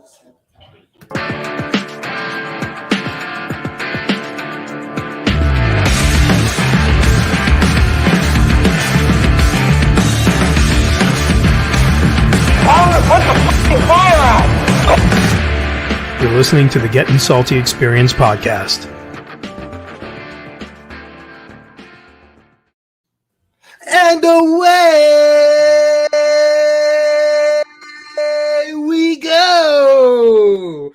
You're listening to the Getting Salty Experience podcast. And away we go.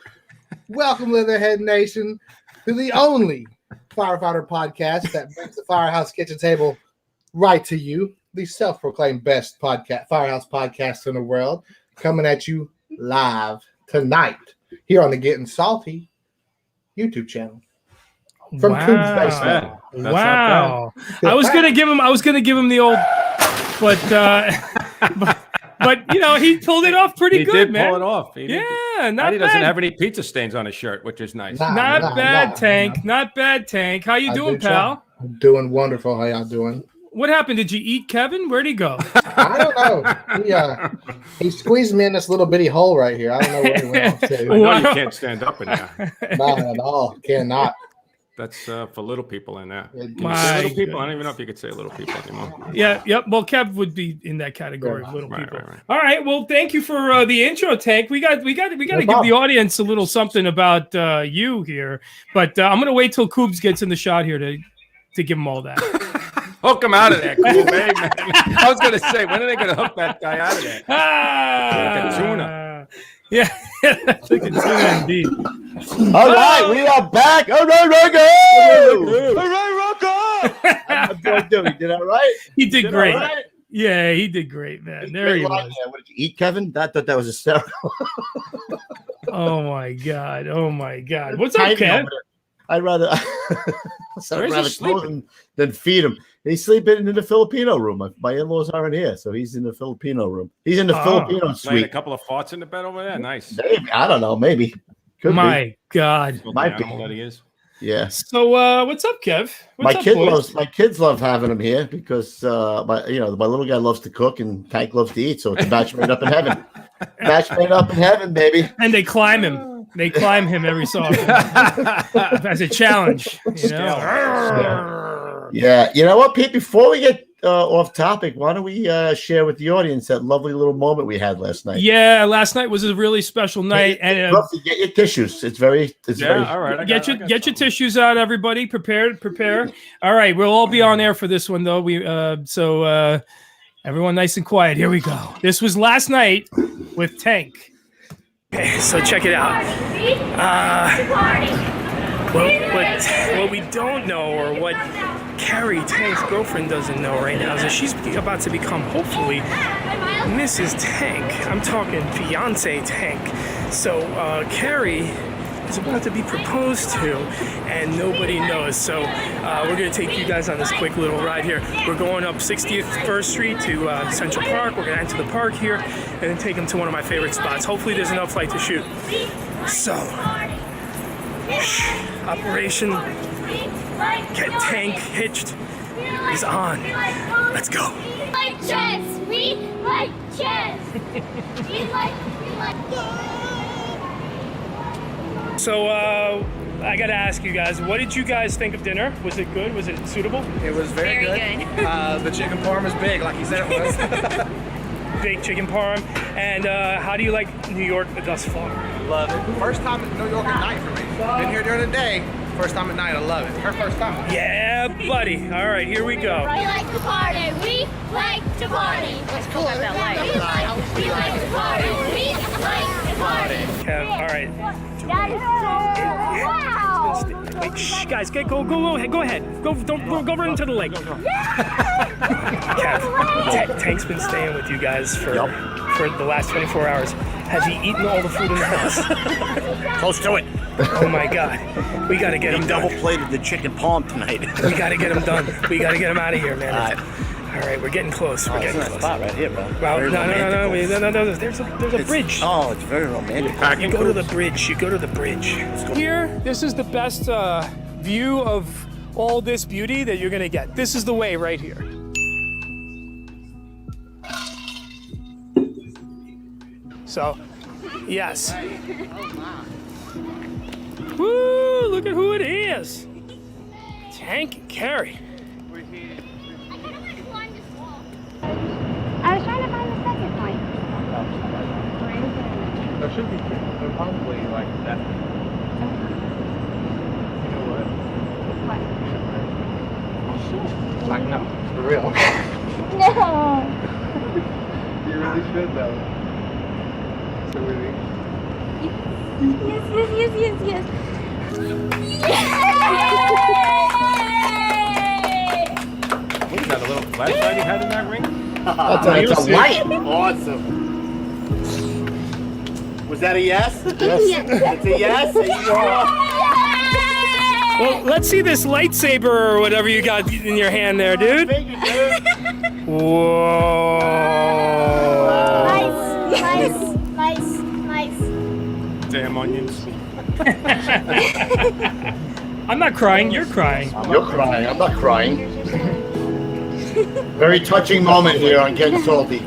Welcome, Leatherhead Nation, to the only firefighter podcast that brings the Firehouse Kitchen Table right to you. The self-proclaimed best podcast, Firehouse podcast in the world, coming at you live tonight here on the Getting Salty YouTube channel. From Coop's Basement. Wow. I was gonna give him the old, but you know, he pulled it off pretty good, man. He did pull it off. Not he bad. doesn't have any pizza stains on his shirt, which is nice. Not bad, Tank. Not bad, Tank. How you doing, pal? I'm doing wonderful. How y'all doing? What happened? Did you eat Kevin? Where'd he go? I don't know. He squeezed me in this little bitty hole right here. I don't know where he went off to. I know you can't stand up in there. Not at all. Cannot. That's for little people in there. Can you My say little people? I don't even know if you could say little people anymore. Yeah, yep. Well, Kev would be in that category of little people. Right. All right. Well, thank you for the intro, Tank. We got to give the audience a little something about you here. But I'm gonna wait till Coobs gets in the shot here to give him all that. Hook him out of there, cool, man. I was gonna say, when are they gonna hook that guy out of there? Like a tuna. Yeah, like a tuna indeed. All right, we are back. All right, Rocco. How'd you do? You did all right? He did great. Right? Yeah, he did great, man. There he was. What did you eat, Kevin? I thought that was hysterical. Oh my god. What's up, Kev? I'd rather close him than feed him. He's sleeping in the Filipino room. My in-laws aren't here, so he's in the Filipino room. He's in the Filipino Laying suite. a couple of farts in the bed over there. Nice. Maybe. I don't know. Maybe. Could My God. Might be. That he is. Yeah. So what's up, Kev? My kids love having him here because my little guy loves to cook and Tank loves to eat, so it's a match made up in heaven. Match made up in heaven, baby. And they climb him. They climb him every so often as a challenge. You know? Yeah. You know what, Pete? Before we get off topic, why don't we share with the audience that lovely little moment we had last night? Yeah, last night was a really special night. And get your tissues. It's very. All right. Get your tissues out, everybody. Prepare. All right, we'll all be on air for this one, though. So everyone, nice and quiet. Here we go. This was last night with Tank. Okay, so check it out. What we don't know, or what Carrie, Tank's girlfriend, doesn't know right now, is that she's about to become, hopefully, Mrs. Tank. I'm talking fiance Tank. So Carrie is about to be proposed to, and nobody knows. So we're going to take you guys on this quick little ride here. We're going up 61st Street to Central Park. We're going to enter the park here and then take them to one of my favorite spots. Hopefully there's enough light to shoot. So, Operation Get Tank Hitched is on. Let's go. We like chess. We like chess. we like. So, I gotta ask you guys, what did you guys think of dinner? Was it good? Was it suitable? It was very good. The chicken parm is big, like he said it was. Big chicken parm. And how do you like New York thus far? Love it. First time in New York at night for me. Been here during the day. First time at night, I love it. Her first time. Yeah, buddy. All right, here we go. We like to party. We like to party. Let's pull out that light. We like to party. We like to party. Kev, all right. That is so wow. Wait, shh, guys, go ahead. Go run into the lake. Kev, Tank's been staying with you guys for the last 24 hours. Has he eaten all the food in the house? Close to it. Oh my God. We got to get him done. Double-plated the chicken palm tonight. We got to get him done. We got to get him out of here, man. All right, we're getting close. We're getting close. Spot right here, bro. Well, no. There's a bridge. Oh, it's very romantic. You go to the bridge. Here, this is the best view of all this beauty that you're going to get. This is the way right here. So Yes. Woo! Look at who it is. Tank and Carrie. I was trying to find the second point. There should be three. They're probably like that. You know what? What? Like, no, for real. No. You really should, though. So really. Yes. What is that, a little flashlight you had in that ring? That's a light. Awesome. Was that a yes? Yes. It's a yes? Well, let's see this lightsaber or whatever you got in your hand there, dude. Whoa. Nice. Damn onions. I'm not crying, you're crying. You're crying. I'm not crying. Very touching moment here on Getting Salty.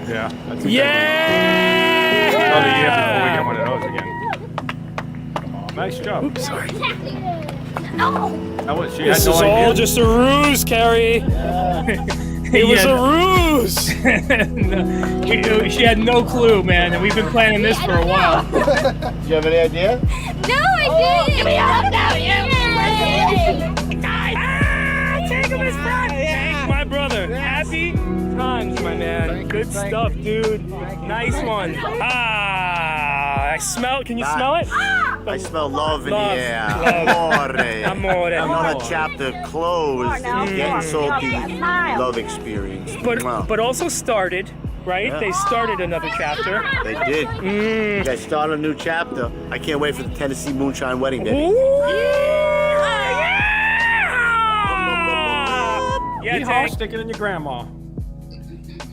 Yeah. That's Yeah! another year before we get one of those again. Oh, nice job. Oops, sorry. That was, she This had is no all idea. just a ruse, Carrie. It was a ruse. She had no clue, man, and we've been planning this for a while. Do you have any idea? No, I didn't. Give me a hug now, Take him as friend. My brother. Happy times, my man. Good stuff, dude. Nice one. I smell. Can you smell it? I smell love in Love. the air. Love. Amore. Amore. Another chapter closed. Getting Salty love experience. But also started, right? Yeah. They started another chapter. They did. You guys start a new chapter. I can't wait for the Tennessee Moonshine Wedding, baby. Yeah, Yeehaw, Tank. stick it in your grandma.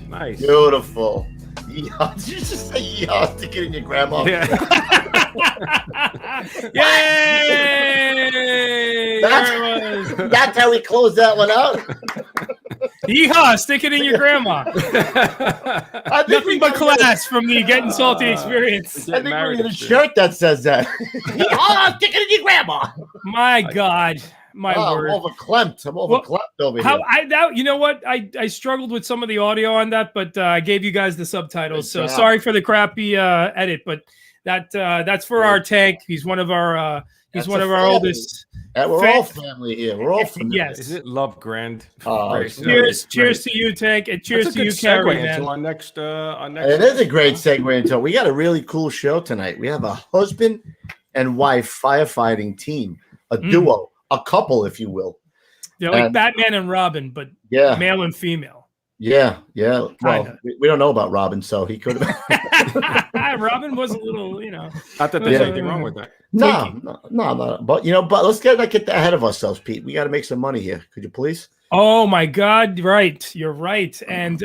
Nice. Beautiful. Yeehaw. Did you just say yeehaw? Stick it in your grandma. Yeah. Yay! There it was. That's how we close that one out. Yeehaw! Stick it in your grandma. I think Nothing but class from the Getting Salty experience. I think we need a shirt that says that. Yeehaw! Stick it in your grandma. My God. My word. I'm overclamped. I'm overclamped over here. You know what? I struggled with some of the audio on that, but I gave you guys the subtitles. Good So job. sorry for the crappy edit, but that's for our Tank. He's one of our That's one a of our family. oldest. We're all family here. We're all family. Yes. Is it love grand? Cheers to you, Tank, and cheers That's a to you, good Carrie, segue man. into our next. It is a great segue into it. We got a really cool show tonight. We have a husband and wife firefighting team, a duo, a couple, if you will. Yeah, like And- Batman and Robin, but Yeah. male and female. Yeah. Well, Kinda. we don't know about Robin, so he could have. Robin was a little, Not that there's Yeah. anything wrong with that. No. But let's get ahead of ourselves, Pete. We got to make some money here. Could you please? Oh my God, right. You're right. And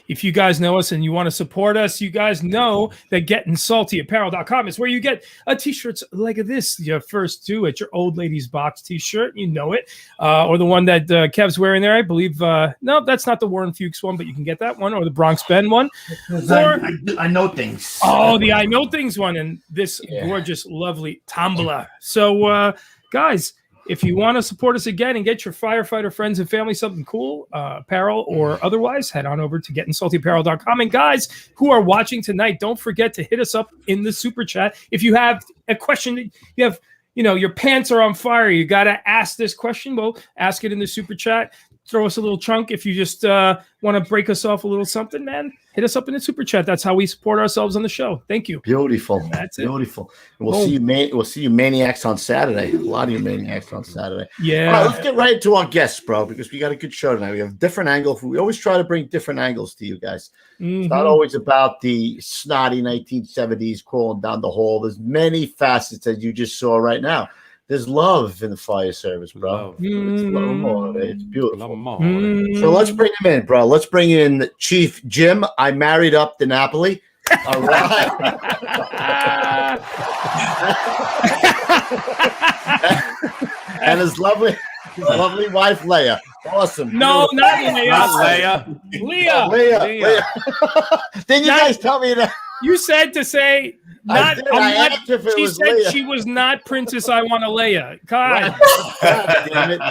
if you guys know us and you want to support us, you guys know that gettingsaltyapparel.com is where you get t-shirts like this. Your first two at your old lady's box t-shirt. You know it. Or the one that Kev's wearing there, I believe. No, that's not the Warren Fuchs one, but you can get that one, or the Bronx Ben one. Or, I know things. oh, the I Know Things one, and this gorgeous, lovely tumbler. So, guys, if you want to support us again and get your firefighter friends and family something cool, apparel or otherwise, head on over to gettingsaltyapparel.com. And guys who are watching tonight, don't forget to hit us up in the super chat. If you have a question that you have, your pants are on fire, you got to ask this question, well, ask it in the super chat. Throw us a little chunk. If you just want to break us off a little something, man, hit us up in the super chat. That's how we support ourselves on the show. Thank you. Beautiful. That's it. Beautiful. And we'll see you maniacs on Saturday. A lot of you maniacs on Saturday. Yeah. All right, let's get right into our guests, bro, because we got a good show tonight. We have a different angle. We always try to bring different angles to you guys. It's not always about the snotty 1970s crawling down the hall. There's many facets that you just saw right now. There's love in the fire service, bro. It's beautiful. So let's bring him in, bro. Let's bring in Chief Jim. I married up DINAPOLI. All right. And his lovely wife, Leah. Awesome. No, not Not Leah. Leah. Leah. Leah. Didn't you guys tell me that? You said to say not. did. I asked if it She was said Leah. she was not Princess I Want to Leia. God. God damn it.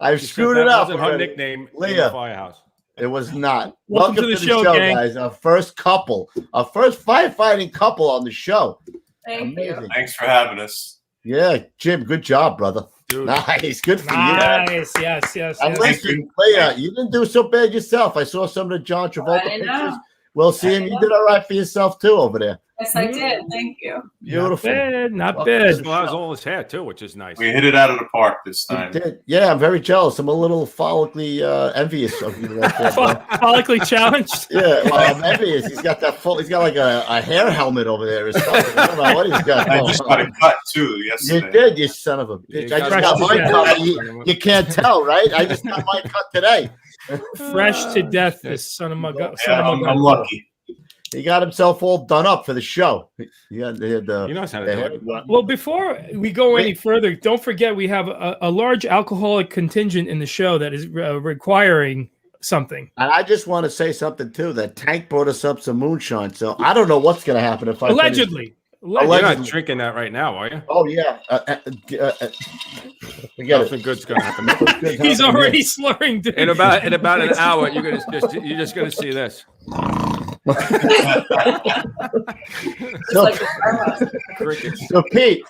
I've She said screwed that it up. wasn't her already. nickname in Leah. the firehouse. It was not. Welcome to the show, gang. guys. Our first couple, our first firefighting couple on the show. Thank you. Amazing. Thanks for having us. Yeah, Jim, good job, brother. Dude. Nice. Good for you. Nice. Yes. And listen, Leah, you didn't do so bad yourself. I saw some of the John Travolta I know. pictures. Well, seeing you did all right for yourself too over there. Yes, I did. Thank you. Beautiful. Not Well, bad. Still has all his hair too, which is nice. We hit it out of the park this You time. did. Yeah, I'm very jealous. I'm a little follically envious of you right there, bro. Follically challenged. Yeah, well, I'm envious. He's got that full. He's got like a hair helmet over there or something. I don't know what he's got. I going just on. got a cut too You yesterday. did, you son of a bitch. I just got my cut. You can't tell, right? I just got my cut today. Fresh to death. This son of a gun. Yeah, I'm lucky. He got himself all done up for the show. He had He knows how to do it. Well, before we go any further, don't forget we have a large alcoholic contingent in the show that is requiring something. And I just want to say something too. That Tank brought us up some moonshine, so I don't know what's going to happen if I Allegedly. You're Allegedly. not drinking that right now, are you? Oh yeah. Forget Nothing it. good's gonna happen. He's already slurring. Dude. In about an hour, you're just gonna see this. So, Crickets. so Pete,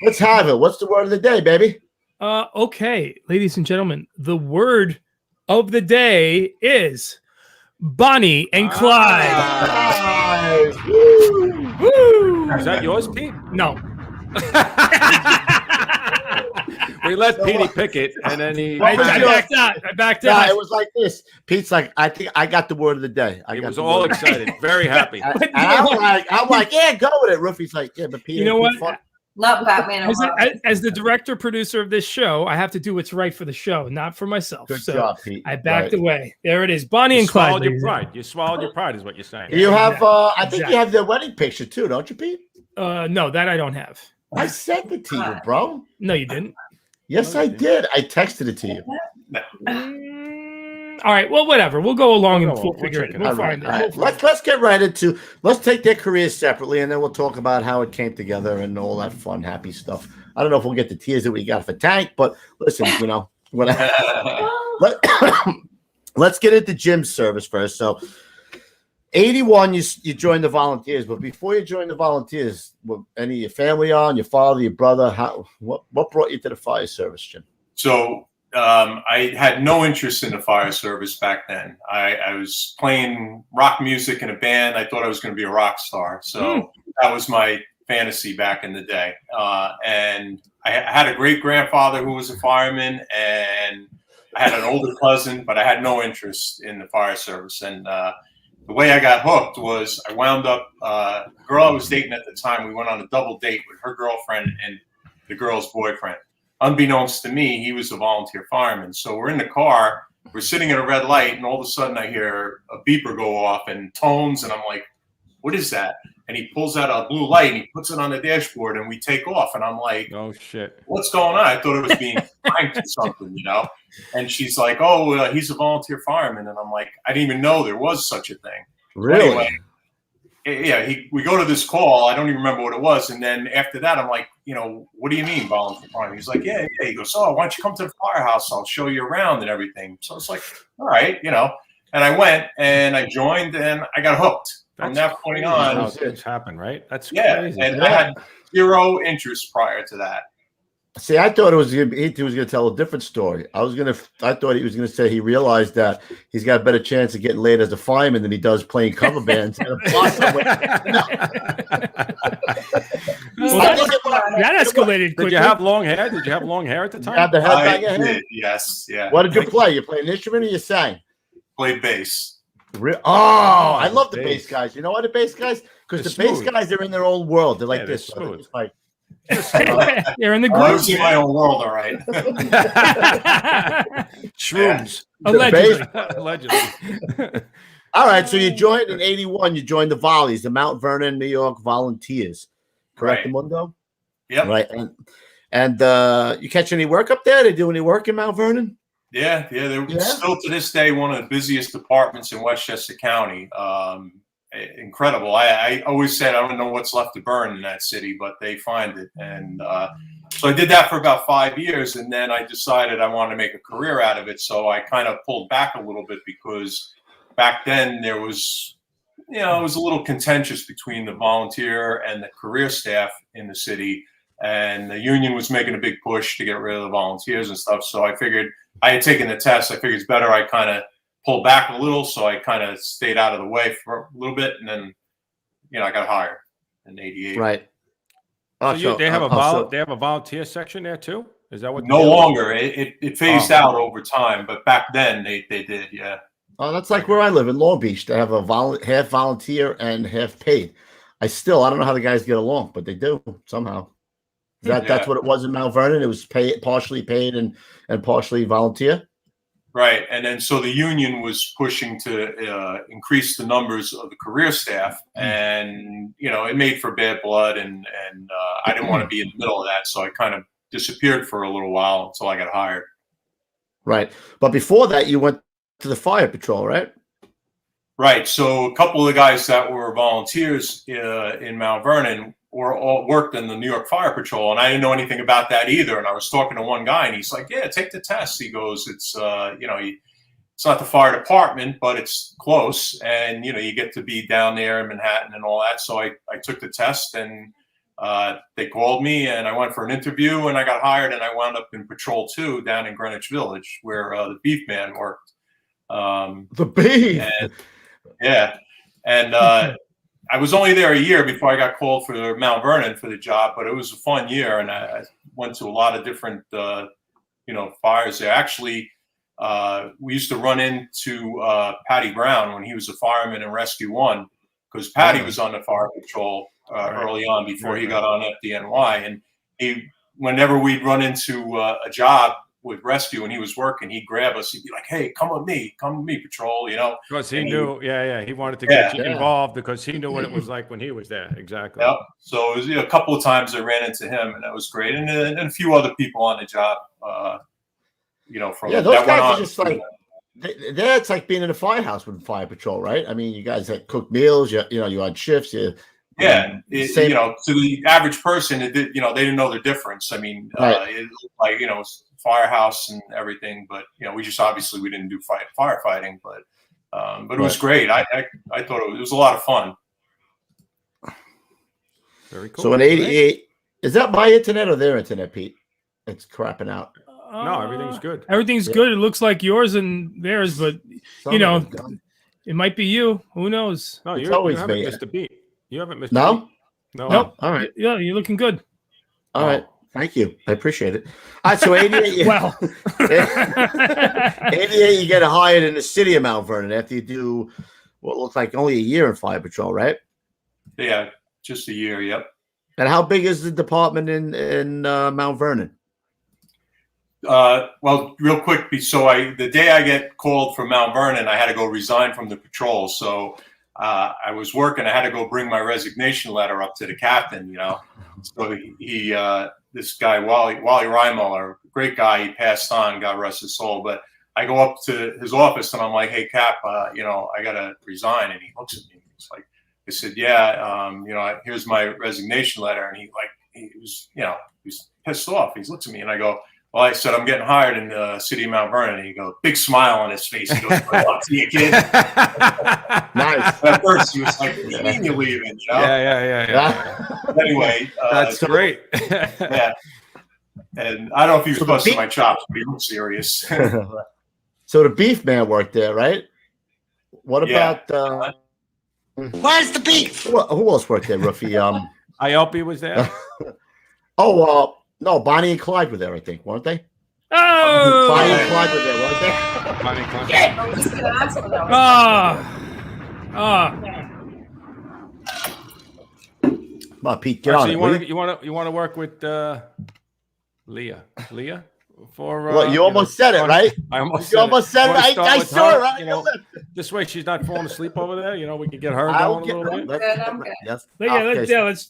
let's have it. What's the word of the day, baby? Okay, ladies and gentlemen, the word of the day is Bonnie and Clyde. Woo! Is that yours, Pete? No. We let Petey pick it, and then he. I backed out. I backed Yeah, out. it was like this. Pete's like, I think I got the word of the day. He was all excited, very happy. And I'm like, yeah, go with it. Rufy's like, yeah, but Pete, You know what? Not Batman. As the director producer of this show, I have to do what's right for the show, not for myself. Good so job, Pete. I backed Right. away. There it is, Bonnie You and Clyde. swallowed your ladies and pride. You swallowed your pride, is what you're saying. You have, I think Exactly. you have the wedding picture too, don't you, Pete? No, that I don't have. I sent it to you, bro. No, you didn't. Yes, I did. I texted it to you. All right. Well, whatever. We'll go along and We'll we'll go. figure We'll it. check it We'll All right, find it. all right. We'll find Let's get right into. Let's take their careers separately, and then we'll talk about how it came together and all that fun, happy stuff. I don't know if we'll get the tears that we got for Tank, but listen, you know, let's get into Jim's service first. So, 81, you joined the volunteers, but before you joined the volunteers, were any of your family on, your father, your brother? What brought you to the fire service, Jim? So I had no interest in the fire service back then. I was playing rock music in a band. I thought I was going to be a rock star. So that was my fantasy back in the day. And I had a great grandfather who was a fireman, and I had an older cousin, but I had no interest in the fire service. And the way I got hooked was I wound up, the girl I was dating at the time, we went on a double date with her girlfriend and the girl's boyfriend. Unbeknownst to me, he was a volunteer fireman. So we're in the car, we're sitting at a red light, and all of a sudden I hear a beeper go off and tones, and I'm like, what is that? And he pulls out a blue light and he puts it on the dashboard, and we take off. And I'm like, Oh shit! what's going on? I thought it was being pranked or something, you know? And she's like, oh, he's a volunteer fireman. And I'm like, I didn't even know there was such a thing. Really? Anyway, yeah, we go to this call. I don't even remember what it was. And then after that, I'm like, you know, what do you mean volunteer fireman? He's like, yeah. He goes, oh, why don't you come to the firehouse? I'll show you around and everything. So it's like, all right, you know. And I went and I joined and I got hooked. From that point on, How things happen, right? That's yeah. crazy. And I had zero interest prior to that. See, I thought he was going to tell a different story. I thought he was going to say he realized that he's got a better chance of getting laid as a fireman than he does playing cover bands. Well, that escalated quickly. Did you have long hair? Did you have long hair at the You time? had the head I back your head? did, yes, yeah. What did you play? You play an instrument or you sang? Played bass. Oh, I love the Bass. bass guys. You know why the bass guys? Because the They're bass smooth. guys are in their own world. They're like Yeah, they're this. smooth. It's like, You're in the I group. was in my own world, all right. Shrooms. Allegedly. Allegedly. all right, so you joined in 81. You joined the Volleys, the Mount Vernon, New York Volunteers. Correct, Right. Mundo? Yep. Right. And you catch any work up there? They do any work in Mount Vernon? Yeah. They're Yeah? still to this day one of the busiest departments in Westchester County. incredible. I always said I don't know what's left to burn in that city, but they find it. And so I did that for about 5 years, and then I decided I wanted to make a career out of it. So I kind of pulled back a little bit because back then there was, it was a little contentious between the volunteer and the career staff in the city. And the union was making a big push to get rid of the volunteers and stuff. So I figured I had taken the test. I figured it's better I kind of pull back a little. So I kind of stayed out of the way for a little bit. And then, I got hired in '88. Right. So they have a volunteer section there too? Is that what? No longer. It phased out over time. But back then they did. Yeah. Oh, that's like where I live in Long Beach. They have a half volunteer and half paid. I don't know how the guys get along, but they do somehow. That's what it was in Mount Vernon. It was partially paid and partially volunteer. Right. And then so the union was pushing to increase the numbers of the career staff, and it made for bad blood, and I didn't want to be in the middle of that, so I kind of disappeared for a little while until I got hired. Right. But before that, you went to the fire patrol, right? Right. So a couple of the guys that were volunteers in Mount Vernon worked in the New York Fire Patrol, and I didn't know anything about that either. And I was talking to one guy, and he's like, "Yeah, take the test." He goes, "It's it's not the fire department, but it's close, and you get to be down there in Manhattan and all that." So I took the test, and they called me, and I went for an interview, and I got hired, and I wound up in Patrol 2 down in Greenwich Village, where the beef man worked. The beef. And I was only there a year before I got called for Mount Vernon for the job, but it was a fun year, and I went to a lot of different, fires there. Actually, we used to run into Patty Brown when he was a fireman in Rescue 1, because Patty was on the fire patrol early on before he got on FDNY, and whenever we'd run into a job with Rescue and he was working, he'd grab us. He'd be like, "Hey, come with me, Patrol." Because he knew, he wanted to get you involved because he knew what it was like when he was there. Exactly. Yep. So it was a couple of times I ran into him, and that was great, and a few other people on the job. From those that guys went on. are just like that's like being in a firehouse with fire patrol, right? I mean, you guys had cooked meals, you had shifts. To the average person, they didn't know the difference. I mean, it looked like firehouse and everything, but we just obviously we didn't do firefighting, but it was great. I thought it was a lot of fun. Very cool. So in '88, is that my internet or their internet, Pete? It's crapping out. No, everything's good. Everything's good. It looks like yours and theirs, but it might be you. Who knows? No, you haven't missed a beat. You haven't missed a beat. No. Nope. All right. Yeah, you're looking good. All right. Thank you. I appreciate it. All right, so 88. Well, 88, you get hired in the city of Mount Vernon after you do what looks like only a year in fire patrol, right? Yeah, just a year. Yep. And how big is the department in Mount Vernon? Well, real quick. So the day I get called from Mount Vernon, I had to go resign from the patrol. So I was working. I had to go bring my resignation letter up to the captain. So he this guy Wally Reimuller, great guy. He passed on, God rest his soul. But I go up to his office and I'm like, "Hey, Cap, I gotta resign." And he looks at me. He's like, I said, "Yeah, here's my resignation letter." And he was pissed off. He looks at me and I go, "Well," I said, "I'm getting hired in the city of Mount Vernon." And he goes, big smile on his face. He goes, "Good luck to you, kid." Nice. At first, he was like, "What do you mean you're leaving?" Yeah. Anyway, that's great. Yeah. And I don't know if he was busting my chops, but he looked serious. So the beef man worked there, right? What about Where's the beef? who else worked there, Ruffy? IOP was there. No, Bonnie and Clyde were there, I think, weren't they? oh, Bonnie and Clyde were there, weren't they? Bonnie and Clyde. I was just gonna ask you that. Come on, Pete, get on it. You want to work with Leah? For Well, you almost said it, right? I almost You almost said it. Wanna I start with saw her? it right on your lip. This way she's not falling asleep over there. We can get her I'll going a little bit. I'm good. Yes.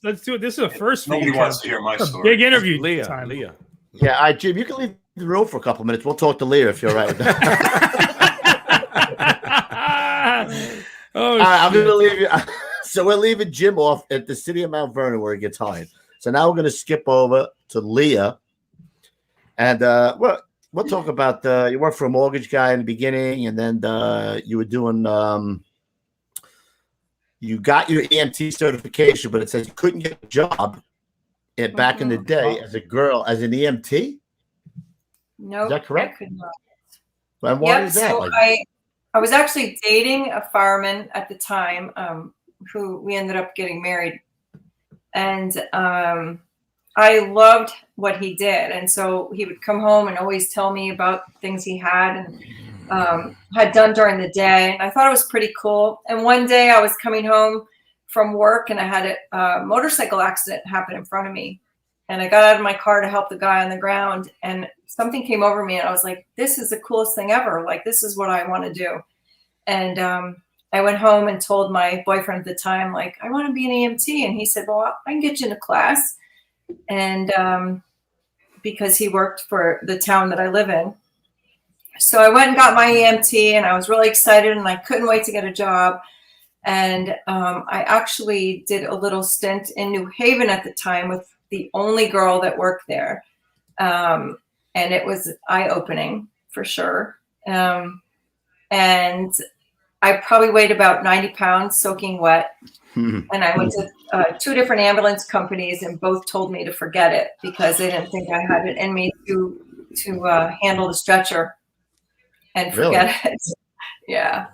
let's do it. This is a first for Nobody you. wants to hear my It's a story. big interview. Leah. time. Leah. Yeah, all right, Jim, you can leave the room for a couple of minutes. We'll talk to Leah if you're all right with that. Oh, I'm going to leave you. So we're leaving Jim off at the city of Mount Vernon where he gets hired. So now we're going to skip over to Leah. And we'll talk about you worked for a mortgage guy in the beginning, and then you were doing you got your EMT certification, but it says you couldn't get a job back in the day as a girl, as an EMT. No, Is that correct? I could not. And why is that? So I was actually dating a fireman at the time, who we ended up getting married, and I loved what he did, and so he would come home and always tell me about things he had and had done during the day. And I thought it was pretty cool. And one day I was coming home from work and I had a motorcycle accident happen in front of me. And I got out of my car to help the guy on the ground, and something came over me and I was like, this is the coolest thing ever. Like, this is what I want to do. And I went home and told my boyfriend at the time, like, I want to be an EMT. And he said, well, I can get you in a class. And because he worked for the town that I live in. So I went and got my EMT, and I was really excited, and I couldn't wait to get a job. And I actually did a little stint in New Haven at the time with the only girl that worked there. And it was eye-opening for sure. And I probably weighed about 90 pounds soaking wet. And I went to 2 different ambulance companies, and both told me to forget it because they didn't think I had it in me to handle the stretcher and forget it. Yeah.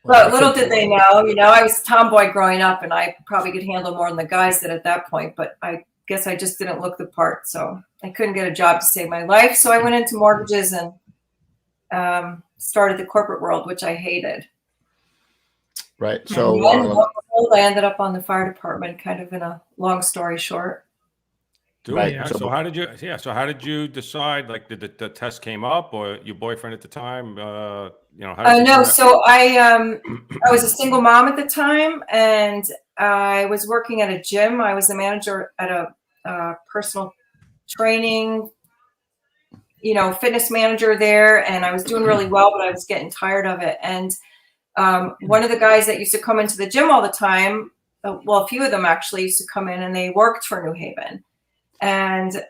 But little did they know, I was a tomboy growing up, and I probably could handle more than the guys did at that point. But I guess I just didn't look the part. So I couldn't get a job to save my life. So I went into mortgages and started the corporate world, which I hated. Right. So I ended up on the fire department, kind of in a long story short. Right. Yeah. So how did you? Yeah. So how did you decide? Like, did the test came up, or your boyfriend at the time? How did no. So I was a single mom at the time, and I was working at a gym. I was the manager at a personal training, fitness manager there, and I was doing really well, but I was getting tired of it. And one of the guys that used to come into the gym all the time, well, a few of them actually used to come in, and they worked for New Haven. And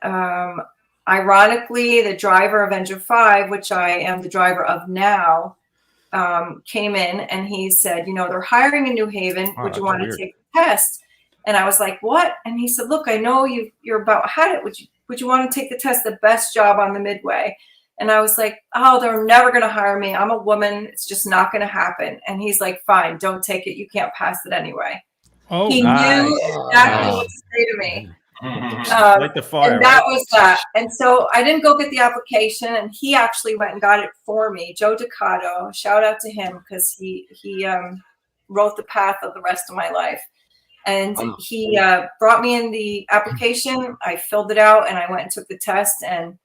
ironically, the driver of Engine 5, which I am the driver of now, came in, and he said, they're hiring in New Haven. Would you want to take the test? And I was like, what? And he said, look, I know you're about had it. Would you want to take the test? The best job on the Midway. And I was like, oh, they're never going to hire me. I'm a woman. It's just not going to happen. And he's like, fine, don't take it. You can't pass it anyway. Oh, he knew exactly what to say to me. Like the fire, and that was that. And so I didn't go get the application, and he actually went and got it for me. Joe Ducato, shout out to him, because he wrote the path of the rest of my life. And he brought me in the application. I filled it out, and I went and took the test. And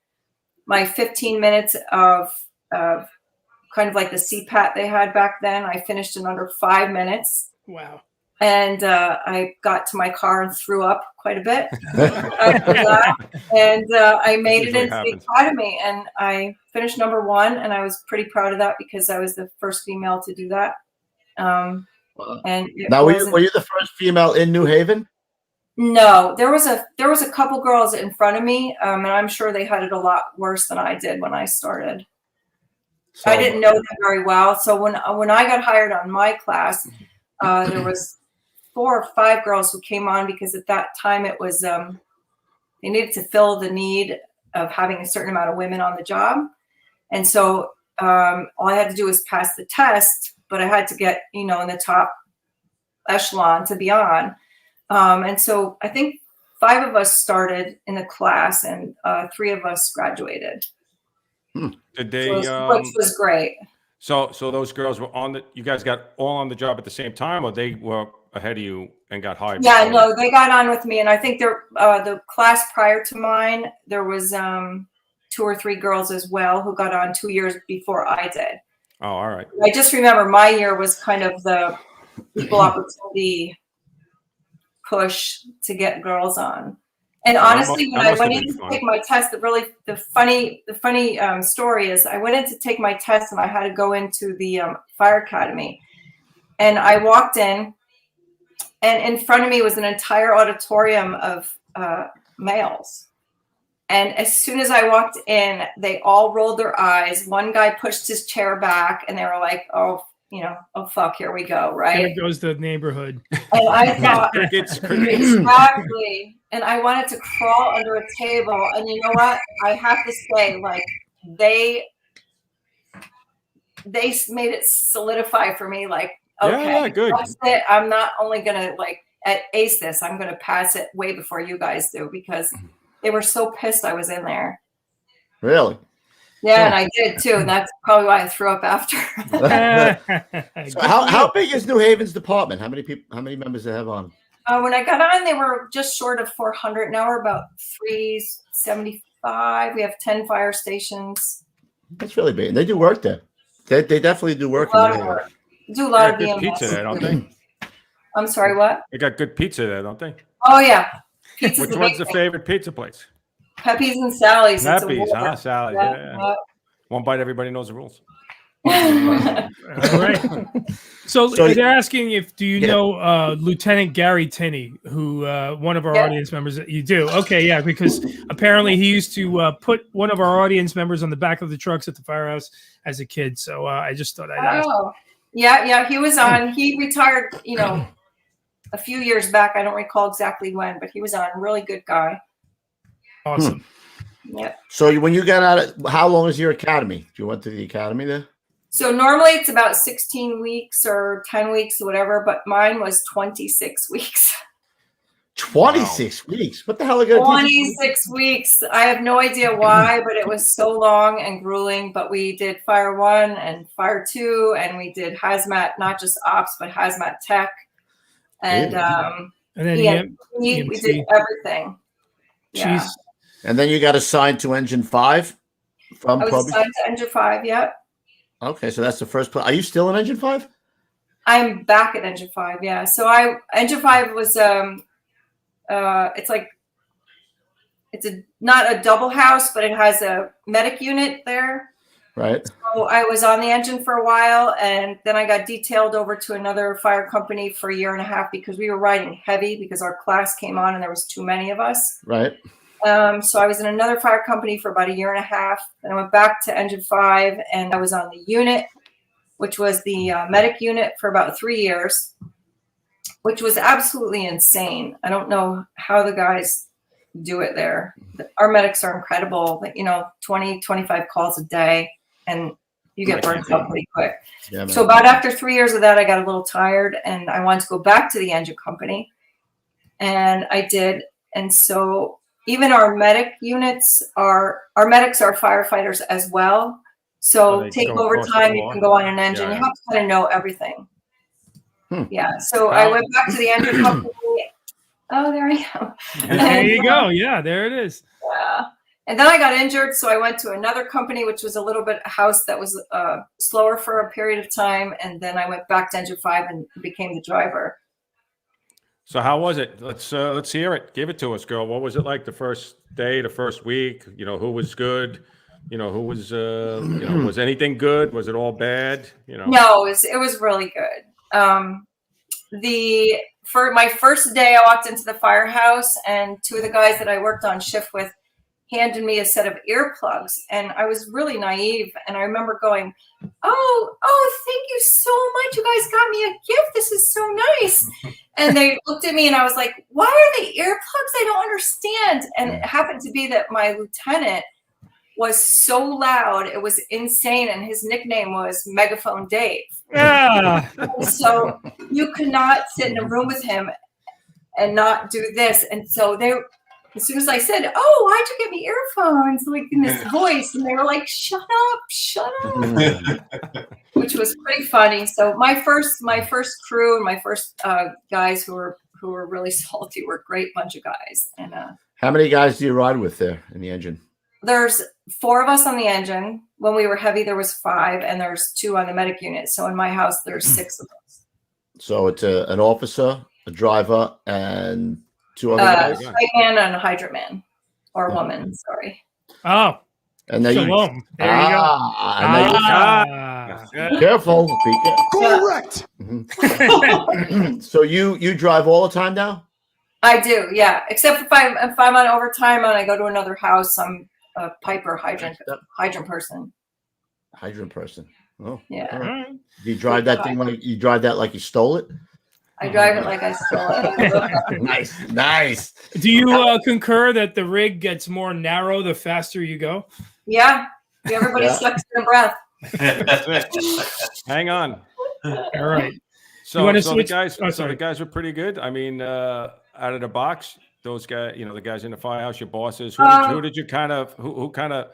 my 15 minutes of kind of like the CPAT they had back then, I finished in under 5 minutes. Wow. And I got to my car and threw up quite a bit. And I made it into the academy, and I finished number 1, and I was pretty proud of that because I was the first female to do that. And now, were you the first female in New Haven? No, there was a couple girls in front of me, and I'm sure they had it a lot worse than I did when I started. So, I didn't know them very well, so when I got hired on my class, there was 4 or 5 girls who came on because at that time it was they needed to fill the need of having a certain amount of women on the job, and so all I had to do was pass the test, but I had to get in the top echelon to be on. And so I think 5 of us started in the class, and 3 of us graduated. Did they? Which was great. So those girls were you guys got all on the job at the same time, or they were ahead of you and got hired? Yeah, no, they got on with me, and I think the class prior to mine, there was 2 or 3 girls as well who got on 2 years before I did. Oh, all right. I just remember my year was kind of the equal opportunity push to get girls on. And honestly, when I went in to take my test, the funny story is I went in to take my test, and I had to go into the fire academy. And I walked in, and in front of me was an entire auditorium of males. And as soon as I walked in, they all rolled their eyes. One guy pushed his chair back, and they were like, "Oh, oh fuck, here we go!" Right? There goes the neighborhood. And I thought, Crickets. exactly. And I wanted to crawl under a table. And you know what? I have to say, like, they made it solidify for me. Like, okay, Yeah, good. that's it. I'm not only gonna ace this. I'm gonna pass it way before you guys do, because they were so pissed I was in there. Really? Yeah, and I did too. And that's probably why I threw up after. So how big is New Haven's department? How many people? How many members do they have on? When I got on, they were just short of 400. Now we're about 375. We have 10 fire stations. That's really big. They do work there. They definitely do work. A lot of work. Do a lot of Good EMS. pizza there, don't they? I'm sorry, what? They got good pizza there, don't they? Oh yeah. Pizza's Which one's the amazing. fault pizza place? Pepe's and Sally's. It's a Pepe's, war. huh? Sally's, yeah. One bite, everybody knows the rules. All right. So they're asking do you know Lieutenant Gary Tinney, who one of our audience members? You do? Okay, yeah, because apparently he used to put one of our audience members on the back of the trucks at the firehouse as a kid. So I just thought I'd ask. Oh, yeah, he was on. He retired, a few years back. I don't recall exactly when, but he was on. Really good guy. Awesome. Yeah. So when you got out, how long is your academy? You went to the academy there? So normally it's about 16 weeks or 10 weeks or whatever, but mine was 26 weeks. 26 weeks? What the hell are you going to teach? 26 weeks. I have no idea why, but it was so long and grueling. But we did Fire 1 and Fire 2, and we did hazmat, not just ops, but hazmat tech. And then we did everything. Yeah. Jeez. And then you got assigned to Engine 5 from I was assigned to Engine 5, yep. Okay, so that's the first place. Are you still in Engine 5? I'm back at Engine 5, yeah. So Engine 5 was it's not a double house, but it has a medic unit there. Right. So I was on the engine for a while, and then I got detailed over to another fire company for a year and a half because we were riding heavy because our class came on and there was too many of us. Right. So I was in another fire company for about a year and a half. Then I went back to Engine 5, and I was on the unit, which was the medic unit, for about 3 years, which was absolutely insane. I don't know how the guys do it there. Our medics are incredible. 20, 25 calls a day, and you get burnt out pretty quick. Yeah, so about after 3 years of that, I got a little tired, and I wanted to go back to the engine company, and I did. And so even our medics are firefighters as well. So take overtime, you can go on an engine. You have to kind of know everything. Yeah. So I went back to the engine company. Oh, there I am. There you go. Yeah, there it is. Yeah. And then I got injured, so I went to another company, which was a little bit a house that was slower for a period of time. And then I went back to Engine 5 and became the driver. So how was it? Let's hear it. Give it to us, girl. What was it like the first day, the first week? Who was good? Who was was anything good? Was it all bad? No, it was really good. For my first day, I walked into the firehouse, and two of the guys that I worked on shift with handed me a set of earplugs, and I was really naive. And I remember going, "Oh, thank you so much! You guys got me a gift. This is so nice." And they looked at me, and I was like, "Why are they earplugs? I don't understand." And it happened to be that my lieutenant was so loud, it was insane, and his nickname was Megaphone Dave. Yeah. So you could not sit in a room with him and not do this. And so as soon as I said, "Oh, why'd you get me earphones?" like in this voice, and they were like, shut up," which was pretty funny. So my first crew and my first guys who were really salty were a great bunch of guys. And how many guys do you ride with there in the engine? There's 4 of us on the engine. When we were heavy, there was 5, and there's 2 on the medic unit. So in my house, there's 6 of us. So it's an officer, a driver, and 2 other guys? A man and a hydrant man, or woman, sorry. Oh, And then Shalom. There you go. And then careful. Be Correct. So you drive all the time now? I do, yeah. Except if I'm on overtime and I go to another house, I'm a piper hydrant person. Hydrant person. Oh, Yeah. all right. Do you drive that thing like you stole it? I drive it like I stole it. Nice. Do you concur that the rig gets more narrow the faster you go? Yeah. Everybody sucks their breath. Hang on. All right. So the switch? guys, Oh, so sorry. the guys were pretty good. I mean, out of the box, those guys, the guys in the firehouse, your bosses. Who did you kind of who kind of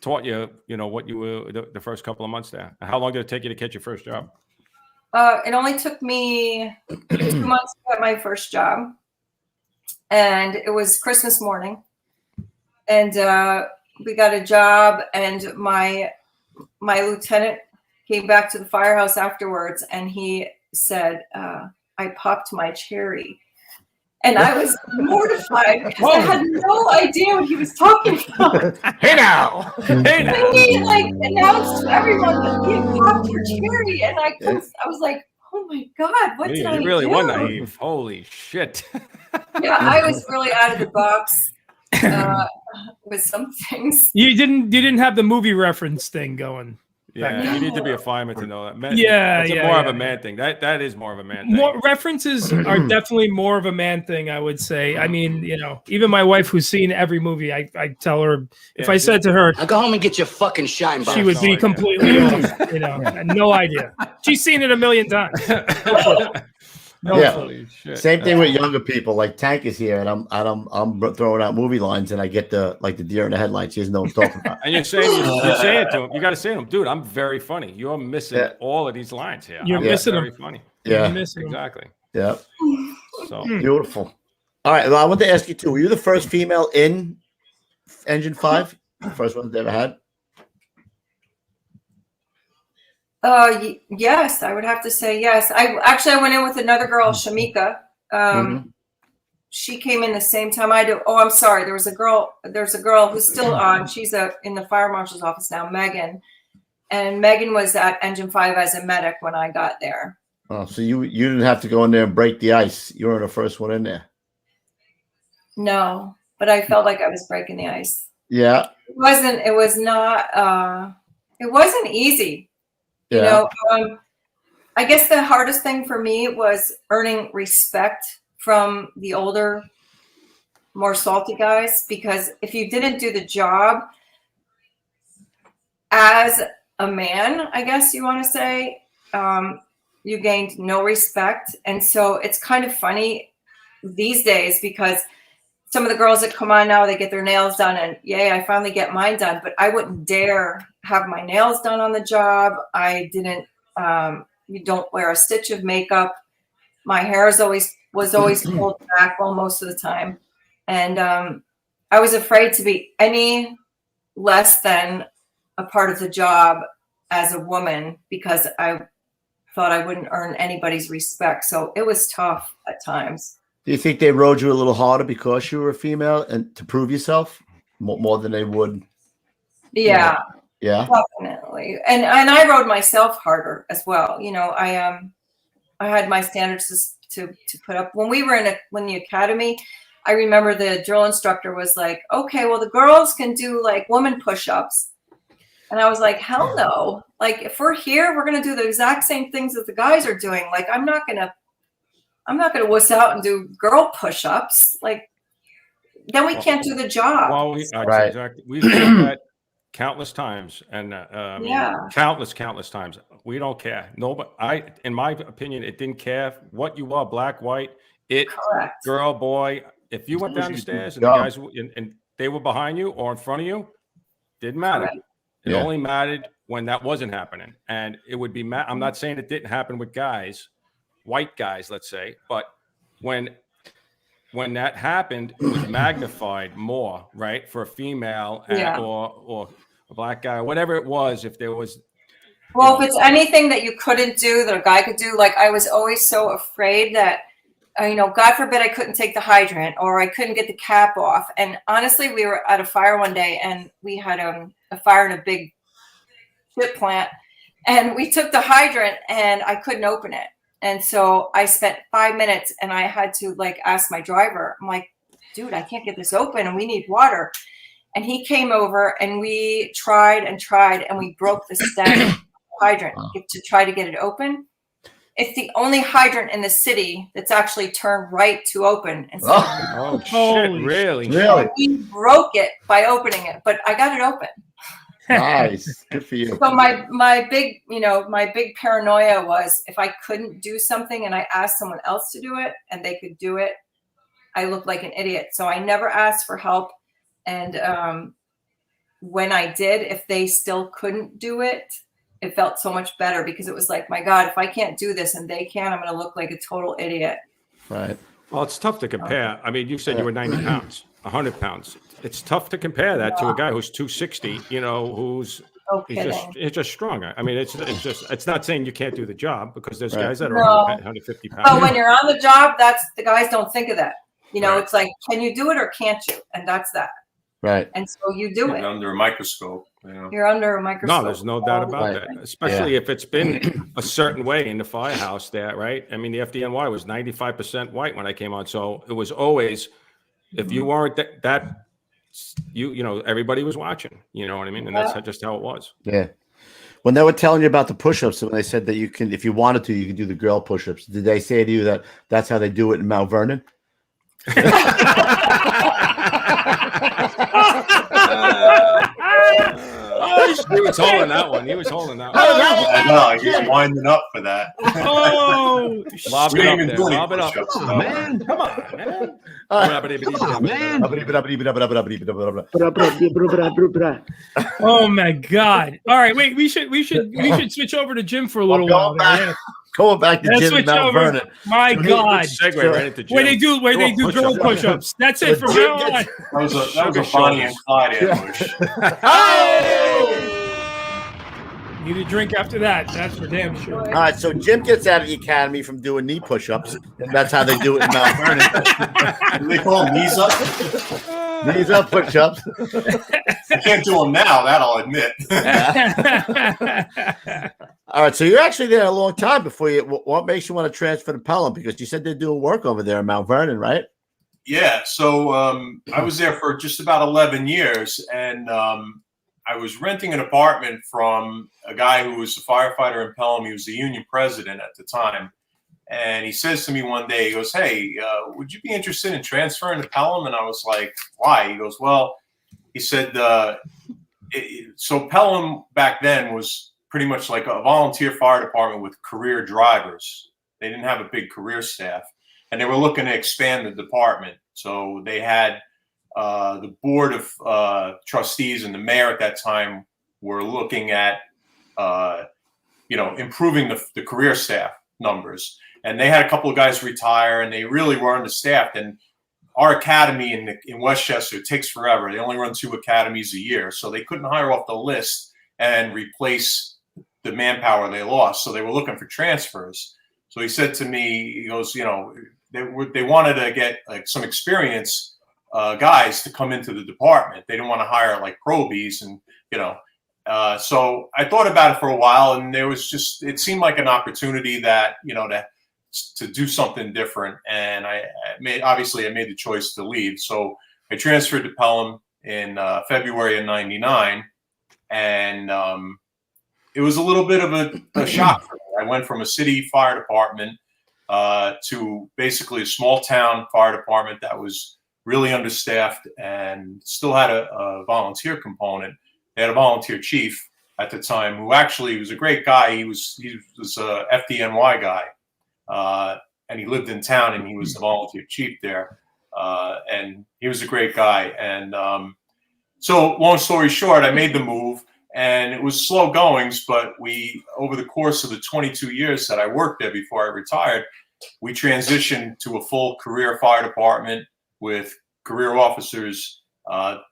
taught you, what you were the first couple of months there? How long did it take you to get your first job? It only took me 2 months to get my first job, and it was Christmas morning, and we got a job, and my lieutenant came back to the firehouse afterwards, and he said, I popped my cherry. And I was mortified because I had no idea what he was talking about. Hey now. And he announced to everyone that he had popped your cherry, and I was like, oh my God, what did I do? You really were naive. Holy shit. Yeah, I was really out of the box with some things. You didn't have the movie reference thing going. Yeah, you need to be a fireman to know that. It's more of a man thing. That is more of a man thing. More references are definitely more of a man thing, I would say. I mean, even my wife, who's seen every movie, I tell her if I said to her, "I'll go home and get your fucking shine box," she would be completely off. No idea. She's seen it a million times. Holy shit. Same thing with younger people. Like Tank is here, and I'm throwing out movie lines, and I get the deer in the headlights. He doesn't know what I'm talking about. And you're saying it to him. You got to say to him, dude, I'm very funny. You're missing all of these lines here. You're missing very them. funny. Yeah, exactly. Yeah. So beautiful. All right. Well, I want to ask you too. Were you the first female in Engine 5? The first one they ever had? Yes, I would have to say yes. I went in with another girl, Shamika. She came in the same time I do. Oh, I'm sorry. There's a girl who's still on. She's in the fire marshal's office now, Megan. And Megan was at Engine 5 as a medic when I got there. Oh, so you didn't have to go in there and break the ice. You were the first one in there. No, but I felt like I was breaking the ice. Yeah. It wasn't easy. Yeah. I guess the hardest thing for me was earning respect from the older, more salty guys, because if you didn't do the job as a man, I guess you want to say, you gained no respect. And so it's kind of funny these days because some of the girls that come on now, they get their nails done and yay, I finally get mine done, but I wouldn't dare have my nails done on the job. I didn't, you don't wear a stitch of makeup. My hair was always pulled back most of the time. And I was afraid to be any less than a part of the job as a woman because I thought I wouldn't earn anybody's respect. So it was tough at times. Do you think they rode you a little harder because you were a female and to prove yourself more than they would? Yeah. Yeah. Definitely. And I rode myself harder as well. I had my standards to put up. When we were in the academy, I remember the drill instructor was like, okay, well, the girls can do like woman push-ups. And I was like, hell no. Like, if we're here, we're going to do the exact same things that the guys are doing. Like, I'm not going to wuss out and do girl push-ups. Like, then we can't do the job. Well, Right. Exactly. We've done that countless times, and countless times. We don't care. In my opinion, it didn't care what you are, black, white, Correct. girl, boy. If you went down the stairs and the guys and they were behind you or in front of you, didn't matter. Correct. It only mattered when that wasn't happening, and it would be. I'm not saying it didn't happen with guys, white guys, let's say, but when that happened, it was magnified more, right, for a female or a black guy, whatever it was. If there was, well, if it's anything that you couldn't do that a guy could do, like I was always so afraid that God forbid I couldn't take the hydrant or I couldn't get the cap off. And honestly, we were at a fire one day and we had a fire in a big chip plant, and we took the hydrant and I couldn't open it. And so I spent 5 minutes and I had to ask my driver. I'm like, dude, I can't get this open and we need water. And he came over and we tried and we broke the stem hydrant to try to get it open. It's the only hydrant in the city that's actually turned right to open. Oh shit! Really? We broke it by opening it, but I got it open. Nice, good for you. So my big paranoia was if I couldn't do something and I asked someone else to do it and they could do it, I looked like an idiot. So I never asked for help. And when I did, if they still couldn't do it, it felt so much better because it was like, my God, if I can't do this and they can, I'm going to look like a total idiot. Right. Well, it's tough to compare. I mean, you said you were 90 pounds, 100 pounds. It's tough to compare that to a guy who's 260, who's he's just stronger. I mean, it's not saying you can't do the job because there's guys that are 150 pounds. But when you're on the job, the guys don't think of that. It's like, can you do it or can't you? And that's that. Right. And so you do it. Under a microscope. You're under a microscope. No, there's no doubt about that. Especially if it's been a certain way in the firehouse there, right? I mean, the FDNY was 95% white when I came on. So it was always, if you weren't that everybody was watching, you know what I mean? And that's just how it was. Yeah. When they were telling you about the push-ups, when they said that you can, if you wanted to, you can do the girl push-ups, did they say to you that that's how they do it in Mount Vernon? He was holding that one. I know. He was winding up for that. Oh, lob We it up didn't even there. do any Lob it up. push-ups, Oh, no. man, come on, man. Oh my God! All right, wait. We should switch over to Jim for a little while. Going back to Let's Jim and switch Mount over. Vernon. My God! Segue right into Jim. Where they do girl push-ups. That's it from now on. That was a Bonnie and Clyde ambush. Need a drink after that. That's for damn sure. All right, so Jim gets out of the academy from doing knee push-ups, and that's how they do it in Mount Vernon. They call them knees up. Knees up push-ups. I can't do them now, that I'll admit. All right, so you're actually there a long time before you. What makes you want to transfer to Pelham? Because you said they're doing work over there in Mount Vernon, right? Yeah, so I was there for just about 11 years, and I was renting an apartment from a guy who was a firefighter in Pelham. He was the union president at the time. And he says to me one day, he goes, hey, would you be interested in transferring to Pelham? And I was like, why? He goes, well, he said, so Pelham back then was pretty much like a volunteer fire department with career drivers. They didn't have a big career staff. And they were looking to expand the department. So they had the board of trustees and the mayor at that time were looking at, improving the career staff numbers. And they had a couple of guys retire, and they really were understaffed. And our academy in Westchester takes forever. They only run 2 academies a year, so they couldn't hire off the list and replace the manpower they lost. So they were looking for transfers. So he said to me, he goes, they wanted to get some experience guys to come into the department. They didn't want to hire probies, and so I thought about it for a while, and it seemed like an opportunity that to do something different. And I made the choice to leave. So I transferred to Pelham in February of '99, and it was a little bit of a shock for me. I went from a city fire department to basically a small town fire department that was really understaffed and still had a volunteer component. They had a volunteer chief at the time who actually was a great guy. He was a FDNY guy, and he lived in town, and he was the volunteer chief there. And he was a great guy. And so long story short, I made the move, and it was slow goings, but over the course of the 22 years that I worked there before I retired, we transitioned to a full career fire department with career officers.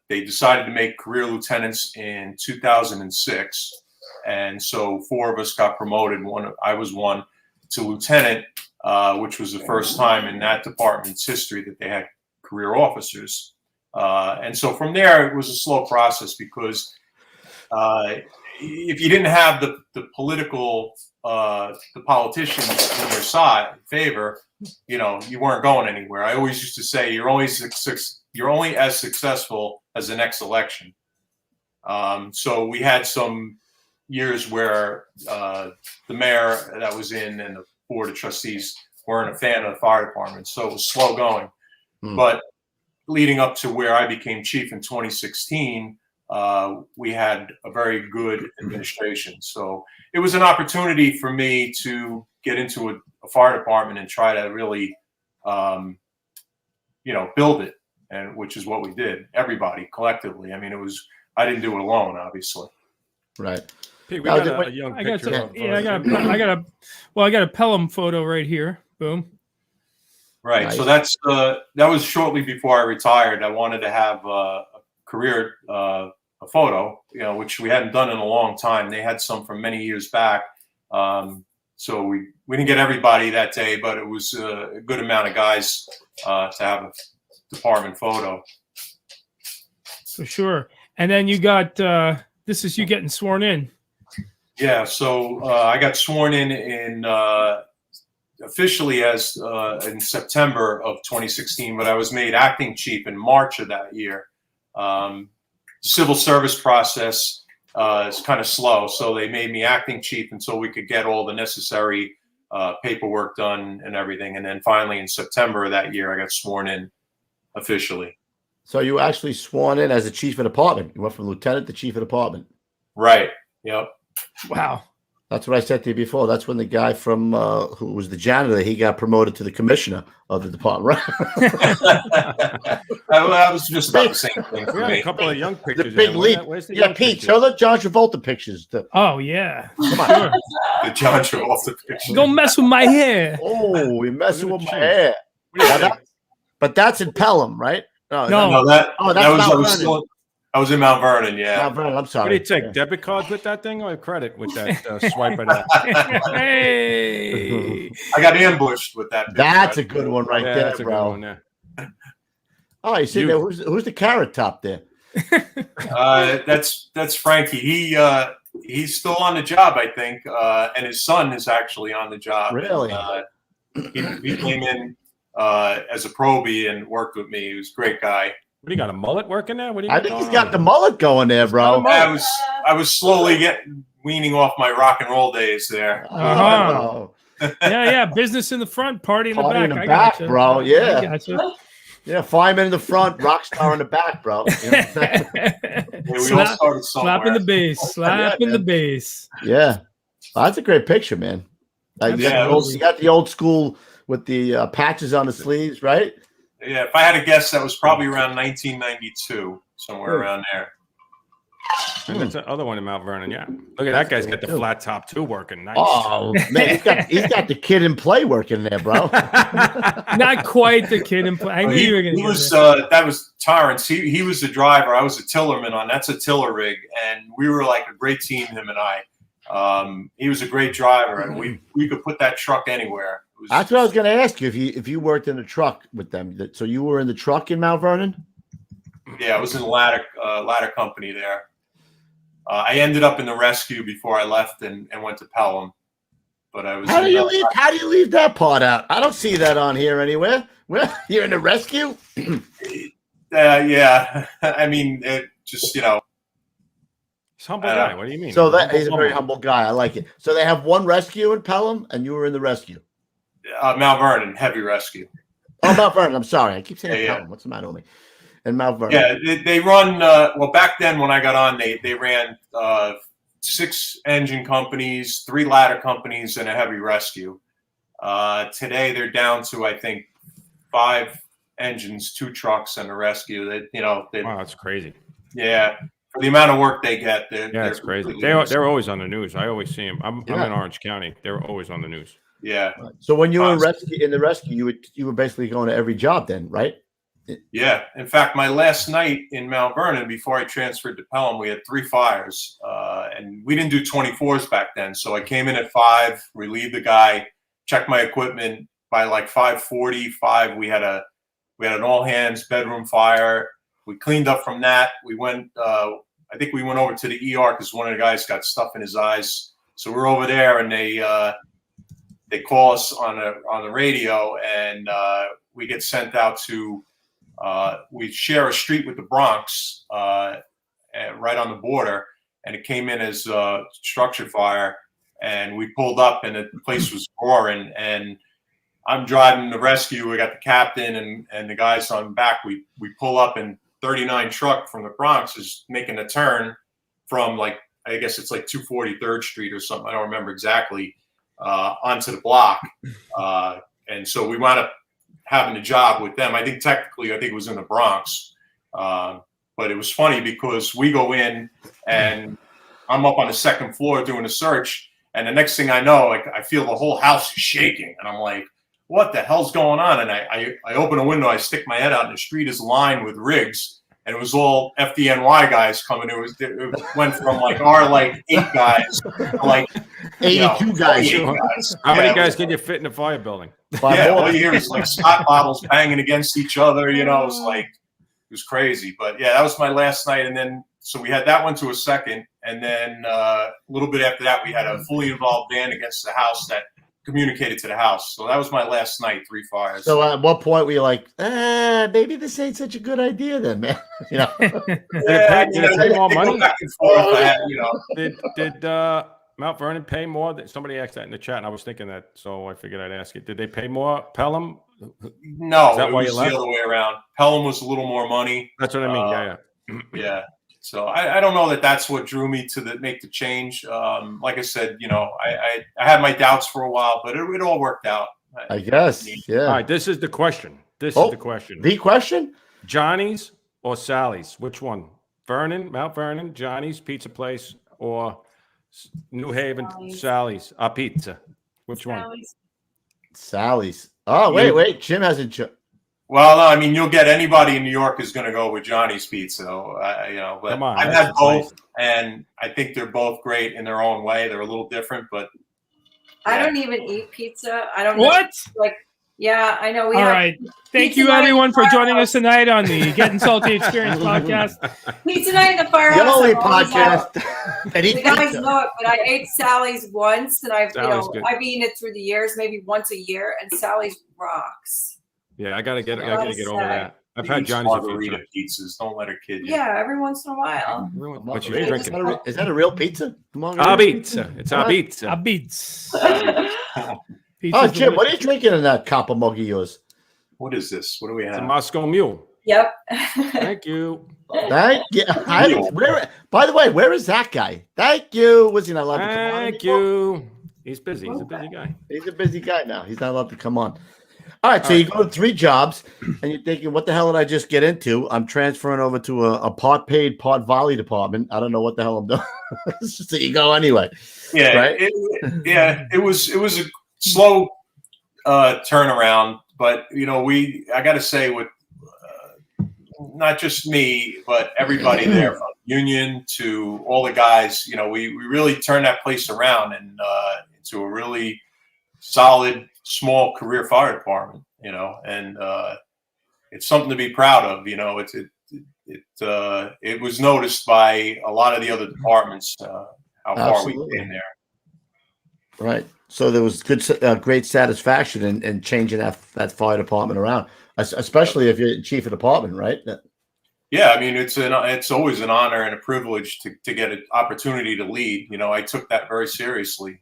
They decided to make career lieutenants in 2006. And so 4 of us got promoted. I was one to lieutenant which was the first time in that department's history that they had career officers. And so from there, it was a slow process because if you didn't have the politicians in your side in favor, you weren't going anywhere. I always used to say you're only as successful as the next election. So we had some years where the mayor that was in and the board of trustees weren't a fan of the fire department, so it was slow going. But leading up to where I became chief in 2016, we had a very good administration. So it was an opportunity for me to get into a fire department and try to really, build it, and which is what we did. Everybody collectively. I mean, I didn't do it alone, obviously. Right. Pete, we got a young picture of. I got a Pelham photo right here. Boom. Right. Nice. So that was shortly before I retired. I wanted to have a career a photo, which we hadn't done in a long time. They had some from many years back. So we didn't get everybody that day, but it was a good amount of guys to have a department photo. For sure. And then you got this is you getting sworn in. Yeah. So I got sworn in officially as in September of 2016, but I was made acting chief in March of that year. Civil service process is kind of slow, so they made me acting chief until we could get all the necessary paperwork done and everything. And then finally in September of that year, I got sworn in officially. So you were actually sworn in as a chief of department. You went from lieutenant to chief of department. Right. Yep. Wow. That's what I said to you before. That's when the guy from who was the janitor, he got promoted to the commissioner of the department. That was just about the same thing for We had me. a couple of young The pictures. big there. leap. Where's the Yeah, young Pete, pictures? show the John Travolta pictures. Oh yeah. Come on. Sure. The John Travolta picture. Don't mess with my hair. Oh, you're messing with my Chief. hair. What do you Now think? but that's in Pelham, right? No. No, that's I was in Mount Vernon. Yeah. Mount Vernon, I'm What sorry. do you take? Debit cards with that thing or credit with that swipe of that? Hey. I got ambushed with that. picture. That's a good one right Yeah, there, that's a good bro. one there. Oh, you see You- there? Who's the carrot top there? That's Frankie. He's still on the job, I think, and his son is actually on the job. Really? He came in as a probie and worked with me. He was a great guy. What do you got? A mullet working there? What do you I got think he's going got on? the mullet going there, bro. I was slowly weaning off my rock and roll days there. Oh, Yeah. Business in the front, party in the Party back. in the I back, gotcha. bro. Yeah. I gotcha. yeah, fireman in the front, rock star in the back, bro. You know what I'm saying? Yeah, we all Slap, started somewhere. slapping the bass. Slapping the man. bass. Yeah. Oh, that's a great picture, man. Like, Yeah, you got the old school with the patches on the sleeves, right? Yeah, if I had to guess, that was probably around 1992, somewhere around there. And that's the other one in Mount Vernon. Yeah. Look at that guy's got the flat top too working. Nice. Oh man, he's got the kid in play working there, bro. Not quite the kid in play. I knew you were going to He get was that. that was Torrance. He was the driver. I was a tillerman on. That's a tiller rig, and we were like a great team. Him and I. He was a great driver, and we could put that truck anywhere. It was, That's what I was going to ask you if you worked in the truck with them. So you were in the truck in Mount Vernon? yeah, I was in the ladder company there. I ended up in the rescue before I left and went to Pelham, but I was. How do you leave that part out? I don't see that on here anywhere. Well, you're in the rescue? Yeah, I mean, it just He's a humble guy. What do you mean? So that he's a very humble guy. I like it. So they have one rescue in Pelham, and you were in the rescue. Mount Vernon heavy rescue. Oh, Mount Vernon. I'm sorry. I keep saying Yeah. Pelham. What's the matter with me? And Mount Vernon. Yeah, they run. Well, back then when I got on, they ran 6 engine companies, 3 ladder companies, and a heavy rescue. Today they're down to I think 5 engines, 2 trucks, and a rescue. Wow, that's crazy. Yeah, for the amount of work they get, Yeah, it's crazy. completely They're always on the news. I always see them. I'm Yeah. in Orange County. They're always on the news. Yeah, So when you were in the rescue, you were basically going to every job then, right? yeah. In fact, my last night in Mount Vernon before I transferred to Pelham, we had 3 fires, and we didn't do 24s back then. So I came in at 5, relieved the guy, checked my equipment, by like 5:45, we had an all hands bedroom fire. We cleaned up from that. We went. I think we went over to the ER because one of the guys got stuff in his eyes. So we're over there, and they call us on the radio, and we get sent out to. We share a street with the Bronx, right on the border, and it came in as a structure fire. And we pulled up, and the place was roaring. And I'm driving the rescue. We got the captain and the guys on back. We pull up, and 39 truck from the Bronx is making a turn from like, I guess it's like 243rd Street or something. I don't remember exactly, onto the block. And so we wound up having a job with them. I think technically, it was in the Bronx. But it was funny because we go in and I'm up on the second floor doing a search. And the next thing I know, like I feel the whole house is shaking. And I'm like, what the hell's going on? And I open a window, I stick my head out, and the street is lined with rigs. And it was all FDNY guys coming. It went from like our like 8 guys to like 82 guys. How many guys can you fit in a fire building? All you hear is like Scott bottles banging against each other. It was crazy. But yeah, that was my last night. And then, so we had that one to a second. And then a little bit after that, we had a fully involved band against the house that communicated to the house. So that was my last night, 3 fires. So at what point were you like, maybe this ain't such a good idea then, man? Yeah, did they pay more money? Back and forth, Did Mount Vernon pay more? Somebody asked that in the chat, and I was thinking that, so I figured I'd ask it. Did they pay more? Pelham? No, Is that it why was you left? the other way around. Pelham was a little more money. That's what I mean. Yeah. So I don't know that that's what drew me to make the change. Like I said, I had my doubts for a while, but it all worked out. I guess. Yeah. All right. This is the question. Is the question. The question? Johnny's or Sally's? Which one? Mount Vernon, Johnny's Pizza Place, or New Haven, Sally's Pizza? Which one? Sally's. Oh, wait. Jim hasn't. Well, no, I mean, you'll get anybody in New York is going to go with Johnny's Pizza, but Come on, I've had both, and I think they're both great in their own way. They're a little different, but I don't even eat pizza. I don't What? Yeah, I know. All right. Thank you, everyone, for joining us tonight on the Getting Salty Experience podcast. Pizza night in the firehouse. The only I'm always out. podcast. The guys know it, but I ate Sally's once, and I've Sally's good. eaten it through the years, maybe once a year, and Sally's rocks. Yeah, I gotta get over that. I've had eat Johnny's a few margarita times. pizzas. Don't let her kid you. Yeah, every once in a while. What you drinking? Is that a real pizza? Pizza. It's pizza. Oh, Jim, what are you drinking in that copper mug of yours? What is this? What do we It's a have? Moscow Mule. Yep. Thank you. By the way, where is that guy? Thank you. Was he not allowed to come on? Thank you. He's busy. He's a busy guy. He's a busy guy now. He's not allowed to come on. All right, so you go to 3 jobs, and you're thinking, what the hell did I just get into? I'm transferring over to a part paid, part volley department. I don't know what the hell I'm doing. So you go anyway. Yeah, right? It was a slow turnaround, but I got to say, with not just me, but everybody there, from union to all the guys, we really turned that place around and into a really solid, small career fire department, and it's something to be proud of. It was noticed by a lot of the other departments how far we came there. Right. So there was great satisfaction in changing that fire department around, especially if you're chief of department, right? Yeah, I mean, it's always an honor and a privilege to get an opportunity to lead. I took that very seriously.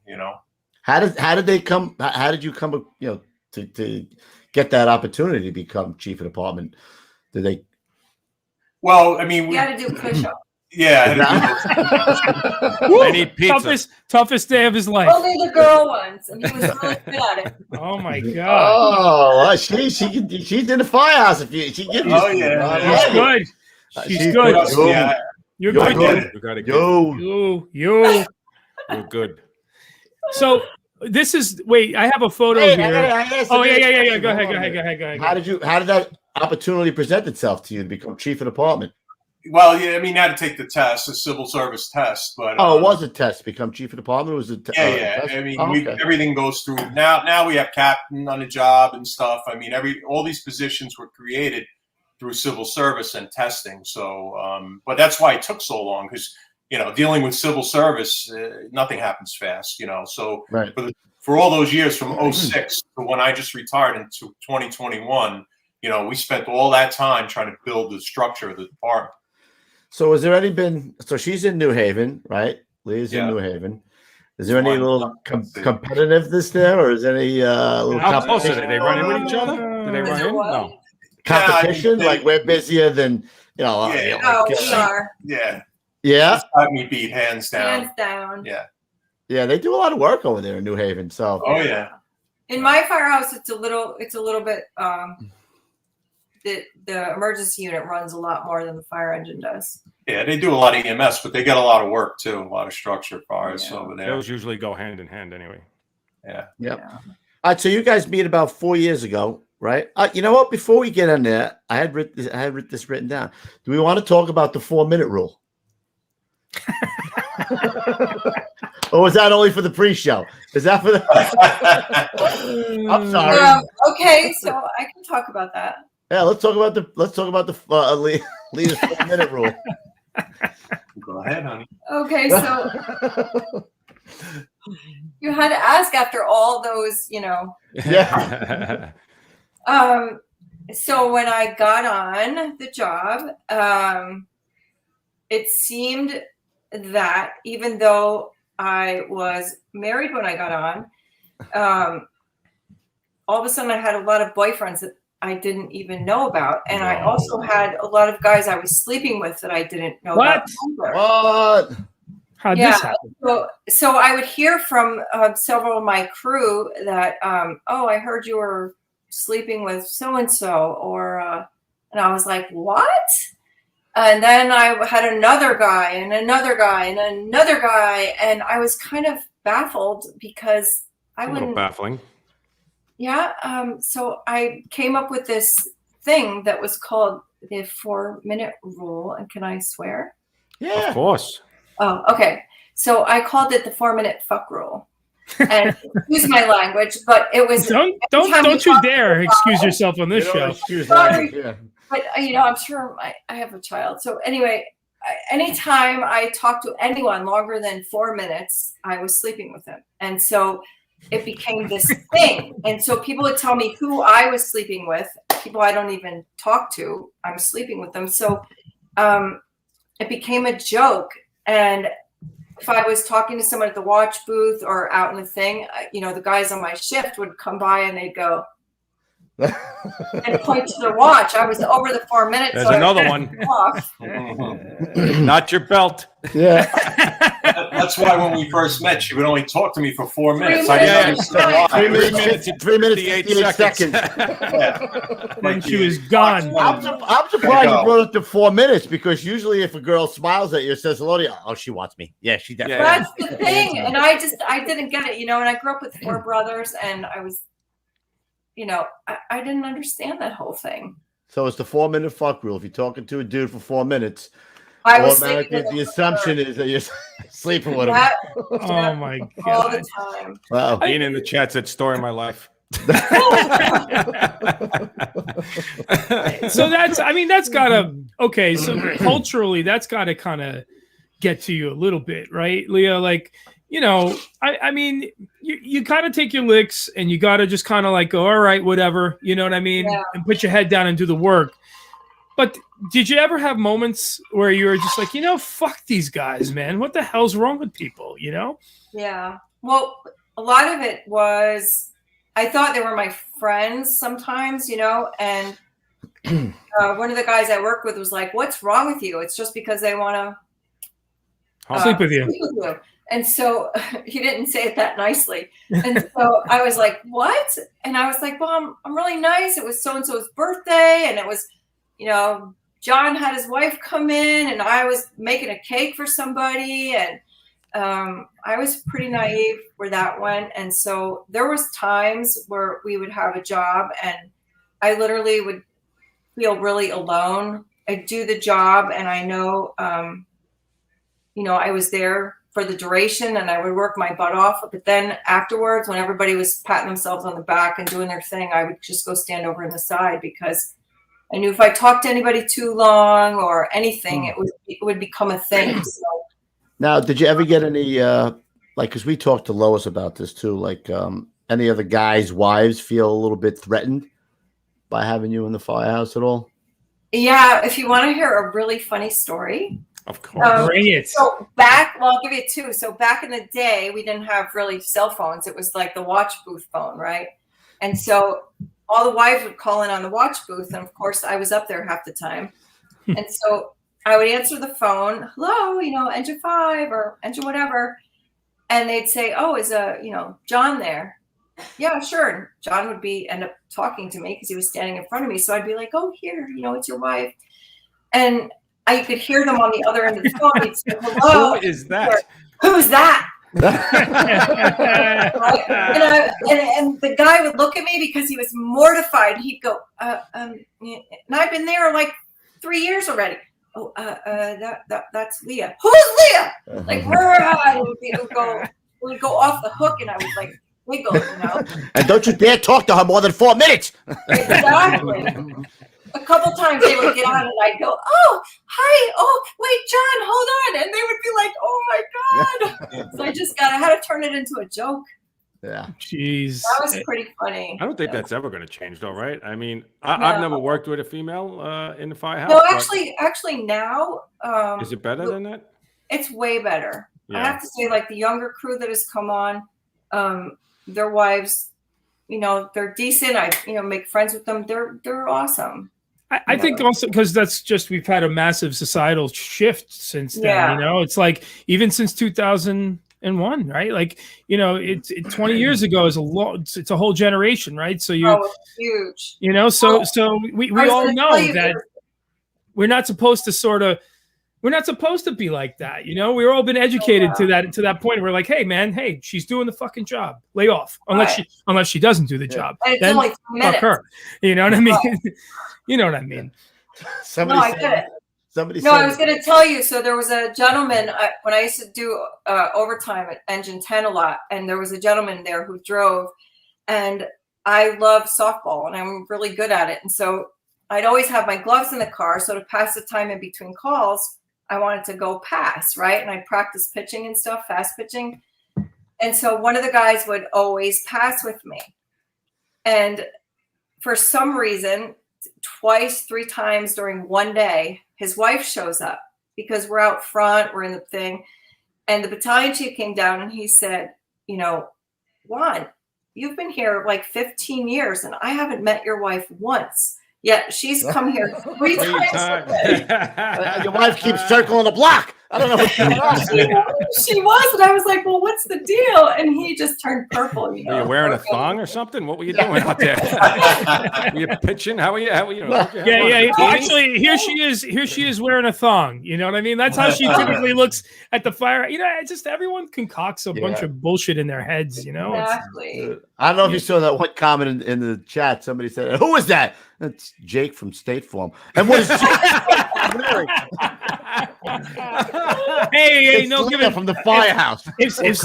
How did they come? How did you come? To get that opportunity to become chief of department? Did they? Well, I mean, You got to do push-ups. Yeah. I need pizza. Toughest day of his life. Only the girl ones, and he was really good at it. Oh my god. Oh, she's in the firehouse. If she gives you. Oh yeah. She's good. She's good. Yeah. You're good. You gotta You. You're good. So this is I have a photo here. Yeah. Go ahead. How did that opportunity present itself to you to become chief of department? Well, yeah, I mean, you had to take the test, the civil service test, but Oh, it was a test. to Become chief of department. It was a yeah. test? I mean, Okay. everything goes through now. Now we have captain on the job and stuff. I mean, all these positions were created through civil service and testing. So, but that's why it took so long, because dealing with civil service, nothing happens fast. So Right. for all those years from 06 to when I just retired into 2021, we spent all that time trying to build the structure of the department. So has there any been? So she's in New Haven, right? Leah's in New Haven. Is there any little competitiveness there, or is there any little How close are competition? they? They run in with each other? Do they run in? No. Competition? Yeah, I mean, like we're busier than Oh, we are. Yeah. Yeah. It's got me beat hands down. Hands down. Yeah. Yeah, they do a lot of work over there in New Haven. So. Oh yeah. In my firehouse, it's a little bit. The emergency unit runs a lot more than the fire engine does. Yeah, they do a lot of EMS, but they get a lot of work too, a lot of structure fires over there. Those usually go hand in hand anyway. Yeah. Yep. All right. So you guys meet about 4 years ago, right? You know what? Before we get on there, I had this written down. Do we want to talk about the 4-minute rule? Or was that only for the pre-show? Is that for the? I'm sorry. Okay, so I can talk about that. Yeah, let's talk about the Leah's 4-minute rule. Go ahead, honey. Okay, so you had to ask after all those, Yeah. So when I got on the job, it seemed that even though I was married when I got on, all of a sudden I had a lot of boyfriends that I didn't even know about. And I also had a lot of guys I was sleeping with that I didn't know about. What? How'd this happen? So I would hear from several of my crew that, oh, I heard you were sleeping with so-and-so, or, and I was like, what? And then I had another guy and another guy and another guy. And I was kind of baffled because I wouldn't. Baffling. Yeah. So I came up with this thing that was called the 4-minute rule. And can I swear? Yeah. Of course. Oh, okay. So I called it the 4-minute fuck rule. And excuse my language, but it was. Don't you dare excuse yourself on this show. Sorry. But I'm sure I have a child. So anyway, anytime I talked to anyone longer than 4 minutes, I was sleeping with them. And so it became this thing. And so people would tell me who I was sleeping with, people I don't even talk to, I'm sleeping with them. So it became a joke. And if I was talking to someone at the watch booth or out in the thing, the guys on my shift would come by and they'd go, and point to their watch. I was over the 4 minutes. There's another one. Not your belt. Yeah. That's why when we first met, she would only talk to me for 4 minutes. 3 minutes. 3 minutes. 3 minutes. 58 seconds. Then she was gone. I'm surprised you brought up to 4 minutes, because usually if a girl smiles at you and says hello to you, oh, she wants me. Yeah, she definitely. That's the thing. And I didn't get it, and I grew up with 4 brothers, and I was, I didn't understand that whole thing. So it's the 4-minute fuck rule. If you're talking to a dude for 4 minutes, I was automatically the assumption is that you're sleeping with him. Oh my God. All the time. Wow. Ian in the chat said story of my life. So that's gotta, okay, so culturally that's gotta kind of get to you a little bit, right, Leah? Like, I mean, you kind of take your licks and you got to just kind of like go, all right, whatever, you know what I mean? Yeah. And put your head down and do the work. But did you ever have moments where you were just like, fuck these guys, man. What the hell's wrong with people, Yeah. Well, a lot of it was, I thought they were my friends sometimes, and one of the guys I worked with was like, what's wrong with you? It's just because they want to sleep with you. And so he didn't say it that nicely. And so I was like, what? And I was like, well, I'm really nice. It was so-and-so's birthday. And it was, John had his wife come in and I was making a cake for somebody. And I was pretty naive where that went. And so there was times where we would have a job and I literally would feel really alone do the job, and I know, I was there for the duration, and I would work my butt off. But then afterwards, when everybody was patting themselves on the back and doing their thing, I would just go stand over in the side, because I knew if I talked to anybody too long or anything, it would become a thing. So, now, did you ever get any because we talked to Lois about this too, like any of the guys' wives feel a little bit threatened by having you in the firehouse at all? yeah, if you want to hear a really funny story. Of course. Bring it. So I'll give you two. So back in the day, we didn't have really cell phones. It was like the watch booth phone, right? And so all the wives would call in on the watch booth. And of course, I was up there half the time. And so I would answer the phone, hello, engine 5 or engine whatever. And they'd say, oh, is John there? Yeah, sure. And John would end up talking to me because he was standing in front of me. So I'd be like, oh, here, it's your wife. And I could hear them on the other end of the phone. He'd say, hello. Who is that? Who's that? and the guy would look at me because he was mortified. He'd go, and I've been there like 3 years already. Oh, that's Leah. Who's Leah? Like, we'd go off the hook, and I would like wiggle, And don't you dare talk to her more than 4 minutes. Exactly. A couple times they would get on, and I'd go, oh, hi. Oh, wait, John, hold on. And they would be like, oh my God. So I had to turn it into a joke. Yeah. Jeez. That was pretty funny. I don't think that's ever going to change, though, right? I mean, I've never worked with a female in the firehouse. No, actually now. Is it better than that? It's way better. Yeah. I have to say, like the younger crew that has come on, their wives, they're decent. I, make friends with them. They're awesome. I think also because we've had a massive societal shift since then. Yeah. It's like even since 2001, right? Like, it's 20 years ago is it's a whole generation, right? So it's huge. So we all know that we're not supposed to be like that. We've all been educated to that point. We're like, hey man, she's doing the fucking job. Lay off. Unless she doesn't do the job. And it's then only 2 minutes. fuck her. You know what I mean? You know what I mean? I get it. I was going to tell you. So there was a gentleman when I used to do overtime at Engine 10 a lot, and there was a gentleman there who drove, and I love softball, and I'm really good at it. And so I'd always have my gloves in the car. So to pass the time in between calls, I wanted to go pass, right? And I practice pitching and stuff, fast pitching. And so one of the guys would always pass with me. And for some reason, 3 times during one day, his wife shows up because we're out front, we're in the thing. And the battalion chief came down and he said, Juan, you've been here like 15 years and I haven't met your wife once. Yet she's come here 3 times. Your wife keeps circling the block. I don't know what's going on. She was, and I was like, well, what's the deal? And he just turned purple. Were you wearing a thong or something? What were you doing out there? Were you pitching? How are you? Yeah. Actually, here she is wearing a thong. You know what I mean? That's how she typically looks at the fire. It's just everyone concocts a bunch of bullshit in their heads. Exactly. I don't know if you saw that one comment in the chat. Somebody said, "Who is that?" That's Jake from State Farm. And what is Jake? Hey, no, give it from the firehouse. If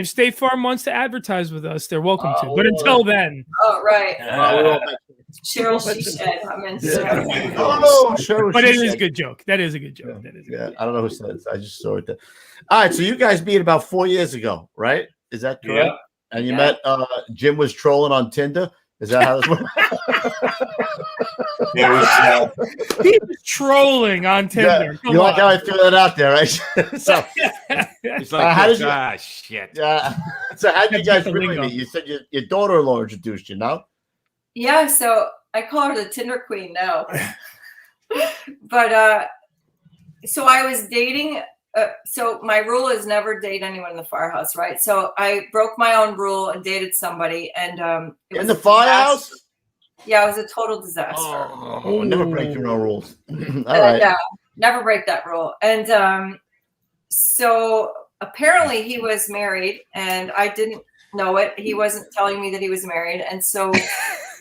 State Farm wants to advertise with us, they're welcome to. But until then, right. Cheryl, she said, I'm in. Cheryl. But it is a good joke. That is a good joke. I don't know who said it. I just saw it there. All right, so you guys meet about 4 years ago, right? Is that correct? Yeah. And you met Jim was trolling on Tinder. Is that how this works? He was trolling on Tinder. You like how I threw that out there, right? So he's like, how did shit. So how did you guys really meet? You said your daughter-in-law introduced you, no? Yeah, so I call her the Tinder queen now. But so I was dating. So my rule is never date anyone in the firehouse, right? So I broke my own rule and dated somebody, and it was in the firehouse. Yeah, it was a total disaster. Oh, never break your own rules. All right. Yeah, never break that rule. And so apparently he was married, and I didn't know it. He wasn't telling me that he was married, and so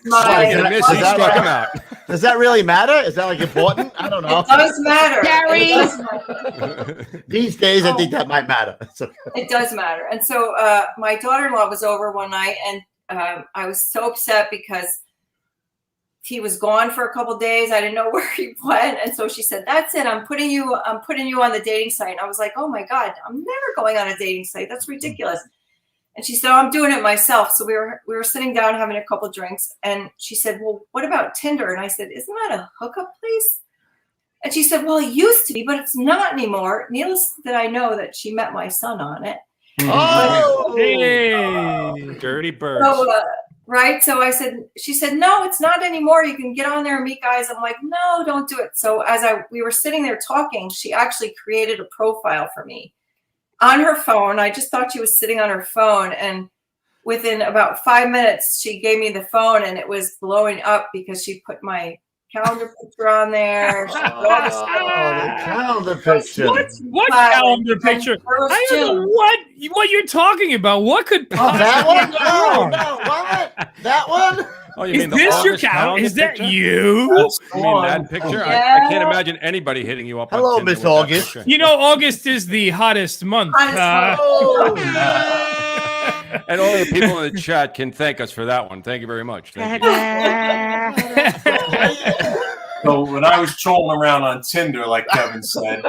my Gonna miss Is it. that Struck him right? out. Does that really matter? Is that like important? I don't know. It does matter. Gary! It does matter. These days, I think that might matter. So, It does matter. And so my daughter-in-law was over one night, and I was so upset because he was gone for a couple of days. I didn't know where he went. And so she said, that's it. I'm putting you on the dating site. And I was like, oh my God, I'm never going on a dating site. That's ridiculous. And she said, oh, I'm doing it myself. So we were sitting down having a couple of drinks. And she said, well, what about Tinder? And I said, isn't that a hookup place? And she said, well, it used to be, but it's not anymore. Needless that I know that she met my son on it. oh, Hey. Dirty birds. So, right. So she said, no, it's not anymore. You can get on there and meet guys. I'm like, no, don't do it. So as we were sitting there talking, she actually created a profile for me on her phone. I just thought she was sitting on her phone. And within about 5 minutes, she gave me the phone and it was blowing up because she put my calendar picture on there. the calendar picture. What calendar picture? I don't know what you're talking about. What could Oh, possibly that one? go No, wrong? no, what? That one? Oh, you Is mean the this your August calendar? Is that picture? you? You mean that picture? Yeah. I can't imagine anybody hitting you up. Hello, on Tinder Miss with that August. picture. You know, August is the hottest month. Oh, And all the people in the chat can thank us for that one. Thank you very much. Thank you. So when I was trolling around on Tinder, like Kevin said,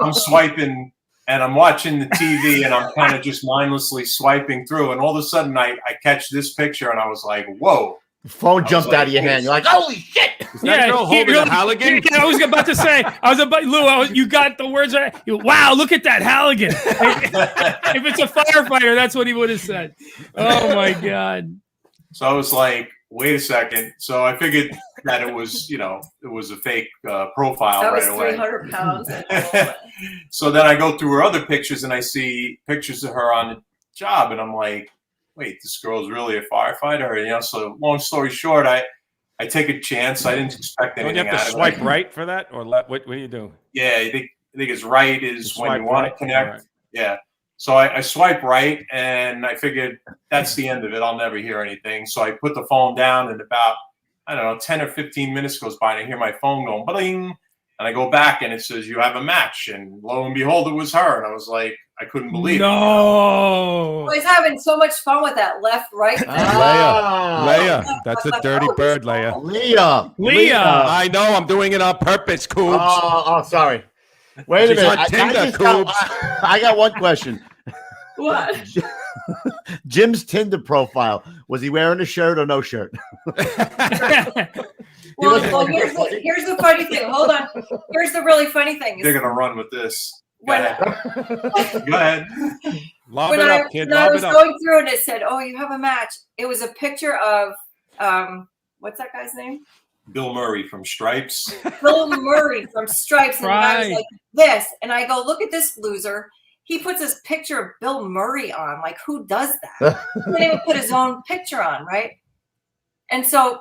I'm swiping and I'm watching the TV and I'm kind of just mindlessly swiping through. And all of a sudden I catch this picture and I was like, whoa. the phone jumped out of your hand. You're like, holy shit! Is that girl holding a Halligan? I was about to say, Lou, you got the words right. Wow, look at that Halligan. If it's a firefighter, that's what he would have said. Oh my God. So I was like, wait a second. So I figured that it was a fake profile That was right away. 300 pounds. So then I go through her other pictures and I see pictures of her on the job and I'm like, wait, this girl's really a firefighter. So long story short, I take a chance. I didn't expect Don't anything you have to out swipe of it. right for that? Or what do you do? Yeah, I think it's right is when Swipe you want right? to connect. Alright. Yeah. So I swipe right and I figured that's the end of it. I'll never hear anything. So I put the phone down and about, 10 or 15 minutes goes by and I hear my phone going bling. And I go back and it says, you have a match. And lo and behold, it was her. And I was like, I couldn't believe it. No. He's having so much fun with that left, right. Leah, that's a dirty bird, Leah. Leah. I know, I'm doing it on purpose, Coobs. Oh, sorry. Wait a She's minute. on Tinder, I got one question. What? Jim's Tinder profile. Was he wearing a shirt or no shirt? Well, here's the funny thing. Hold on. Here's the really funny thing. They're going to run with this. Go When, ahead. Go ahead. Lob when it I, up, kid. when I Lob was it up. going through and it said, oh, you have a match. It was a picture of, what's that guy's name? Bill Murray from Stripes. Bill Murray from Stripes. And the guy was Right. like, this. And I go, look at this loser. He puts his picture of Bill Murray on. Like, who does that? He didn't even put his own picture on, right? And so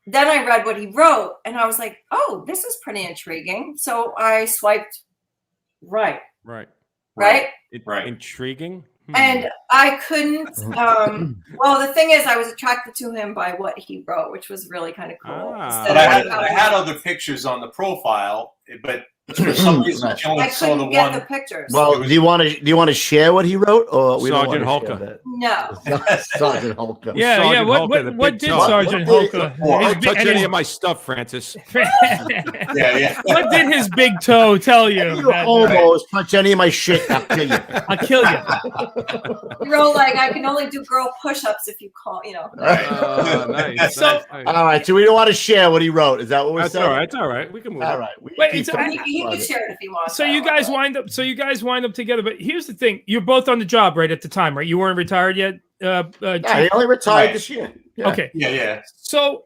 then I read what he wrote, and I was like, oh, this is pretty intriguing. So I swiped right. Right. Right? Right. Intriguing. And I couldn't. Well, the thing is, I was attracted to him by what he wrote, which was really kind of cool. Ah. Instead But of I had other pictures on the profile, but for some reason I only I saw the couldn't get the one. pictures. Well, do you want to share what he wrote, or we don't Sergeant want to Hulka. share no. that? Sergeant Hulka. Yeah. Sergeant What Hulka, the what big did dog. Sergeant What Hulka? Don't His touch big- any of my stuff, Francis. Yeah. What did his big toe tell you? You that- almost touch any of my shit, I'll kill you. I'll kill you. He wrote, like, I can only do girl push-ups if you call, Nice. So- nice. All right, so we don't want to share what he wrote. Is that what we're That's saying? all right. It's all right. We can move. All on. right. We Wait, keep it's- talking He about can it. share it if he wants. So you guys wind up together. But here's the thing: you're both on the job right at the time, right? You weren't retired yet. Yeah, Chief? he only retired Right. this year. Yeah. Okay. Yeah. So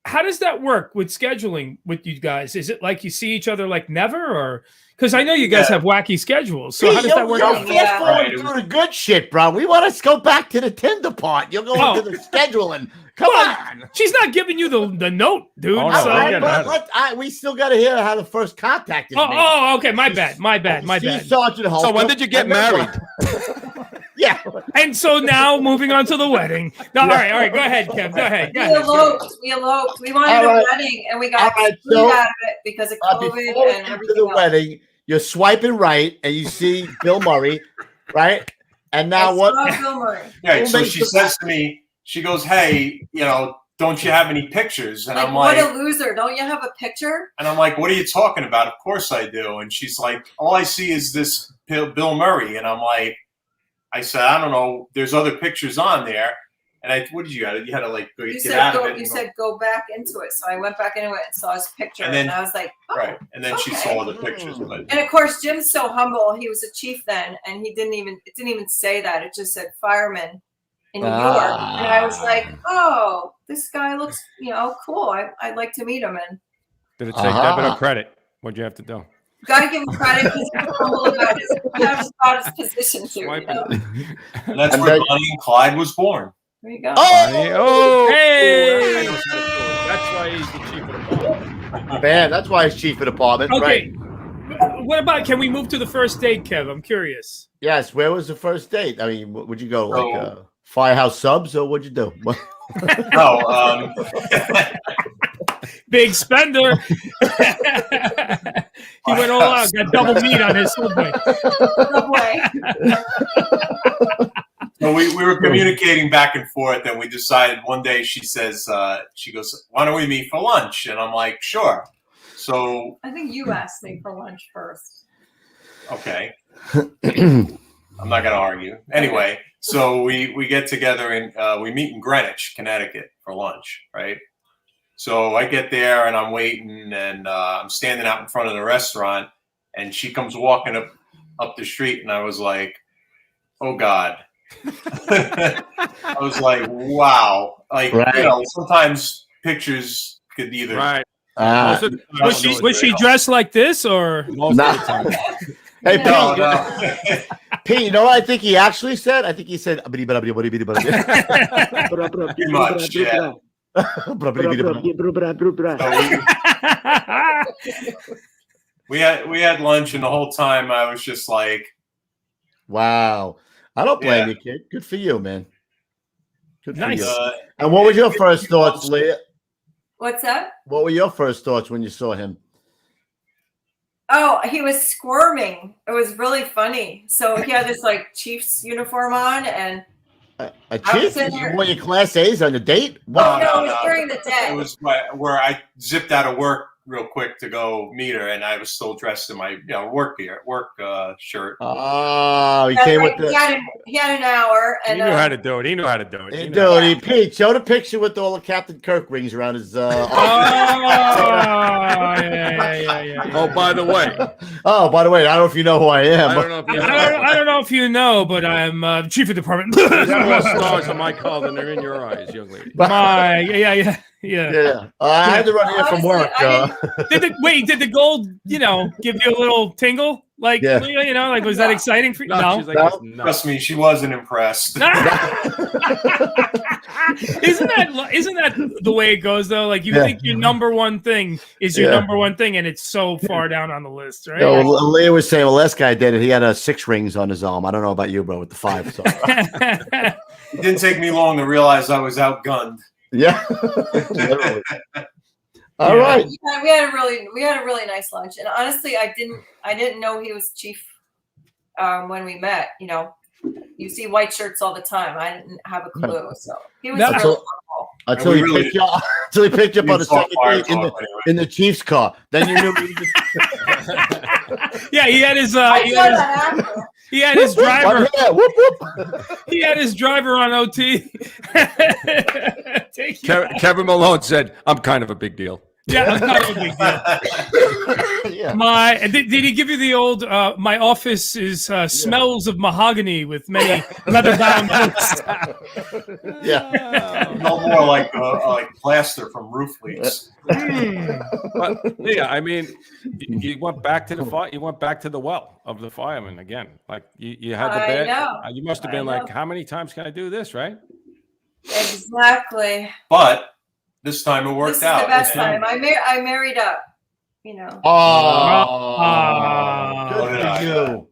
how does that work with scheduling with you guys? Is it like you see each other like never, or because I know you guys Yeah. have wacky schedules. So See, how does that work? You'll out? fast forward Right, it through was- the good shit, bro. We want to go back to the Tinder part. You'll go Oh. into the scheduling. Come Well, on. She's not giving you the note, dude. Oh, no, so, I All get right, it. but we still got to hear how the first contact is made. okay. My bad. See, Sergeant Hulka. So when did you get married? Yeah. And so now moving on to the wedding. No, all right. Go ahead, Kev. Go ahead. We eloped. We wanted a wedding, and we got screwed out of it because of COVID before we and get to everything the else. wedding, you're swiping right, and you see Bill Murray, right? And now I what? saw Bill Murray. Right. So she says to me, she goes, "Hey, don't you have any pictures?" And I'm what like, a loser! Don't you have a picture? and I'm like, "What are you talking about? Of course I do." And she's like, "All I see is this Bill Murray." And I'm like, I said, "I don't know. There's other pictures on there." And what did you had? You had to like get out of it. You said go back into it. So I went back into it and saw his picture, and I was like, oh, right. And then she saw the pictures of it. And of course, Jim's so humble. He was a chief then, and it didn't even say that. It just said fireman in New York. And I was like, oh, this guy looks, cool. I'd like to meet him. And Did it say debit or credit? What'd you have to do? gotta give him credit because he's humble about his position too. And that's where Bonnie and Clyde was born. There you go. Oh, Hey! That's why he's the chief of the department. Man, that's why he's chief of the department. Okay. Right. What about? Can we move to the first date, Kev? I'm curious. Yes. Where was the first date? I mean, would you go like Firehouse Subs, or what'd you do? No. Big spender. He went all out. Got double meat on his Subway. So we were communicating back and forth, and we decided one day. She says, she goes, "Why don't we meet for lunch?" And I'm like, "Sure." So I think you asked me for lunch first. Okay. I'm not going to argue. Anyway, so we get together and we meet in Greenwich, Connecticut for lunch, right? So I get there and I'm waiting and I'm standing out in front of the restaurant and she comes walking up the street and I was like, oh God. I was like, wow. Like, sometimes pictures could either. Right. Was she dressed like this or most of the time? Hey, Pete, Pete, you know what I think he actually said? I think he said, Pretty much, yeah. We had lunch, and the whole time I was just like, wow. I don't blame you, kid. Good for you, man. Good for nice. you. And what were your first thoughts, Leah? What's that? What were your first thoughts when you saw him? Oh, he was squirming. It was really funny. So he had this like Chiefs uniform on, and a chief? You wore your Class A's on the date? What? No, it was during the day. It was where I zipped out of work real quick to go meet her, and I was still dressed in my work shirt. Oh, he came with the. He had an hour, and he knew how to do it. He knew how to do it. Dude, Pete, show the picture with all the Captain Kirk rings around his. Yeah. Oh, by the way. Oh, by the way, I don't know if you know who I am. I don't know if you know. I don't know if you know, but I'm chief of department. There's more stars in my car than they're in your eyes, young lady. Yeah. I had to run here from work. Did the gold, give you a little tingle? Like, like was that exciting for you? No. She's like, no. Trust me, she wasn't impressed. Isn't that the way it goes though? Like you think your number one thing is your number one thing, and it's so far down on the list, right? Leah was saying, well, last guy did it. He had 6 rings on his arm. I don't know about you, bro, with the 5. So. It didn't take me long to realize I was outgunned. Yeah. Literally. All right. Yeah, we had a really nice lunch, and honestly, I didn't know he was chief when we met. You see white shirts all the time. I didn't have a clue, so he was really helpful. Until he picked you up on the second date in the Chiefs car. Then you knew. Yeah, he had his. He had his driver. Whoop, whoop. He had his driver on OT. Kevin Malone said, "I'm kind of a big deal." Yeah, I'm kind of a big deal. Did he give you the old? My office is smells of mahogany with many leather-bound books. Yeah, no more like plaster from roof leaks. But yeah, I mean, you went back to the fire. You went back to the well of the fireman again. Like you had the bed. You must have been like, how many times can I do this? Right? Exactly. But this time it worked out. This is the best time. I married up. Good for you.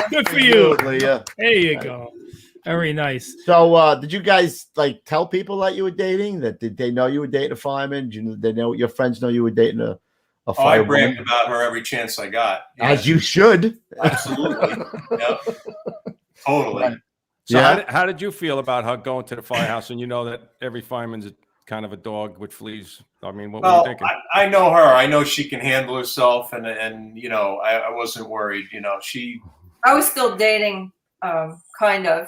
Good for you. Leah. There you go. Very nice. So, did you guys like tell people that you were dating? That did they know you were dating a fireman? Did they know your friends know you were dating a I firewoman? bragged about her every chance I got. Yeah. As you should. Absolutely. Yep. Totally. So Yeah. how did you feel about her going to the firehouse? And you know that every fireman's kind of a dog with fleas. I mean, what were you Well, thinking? I know her. I know she can handle herself, and you know, I wasn't worried. You know, I was still dating, kind of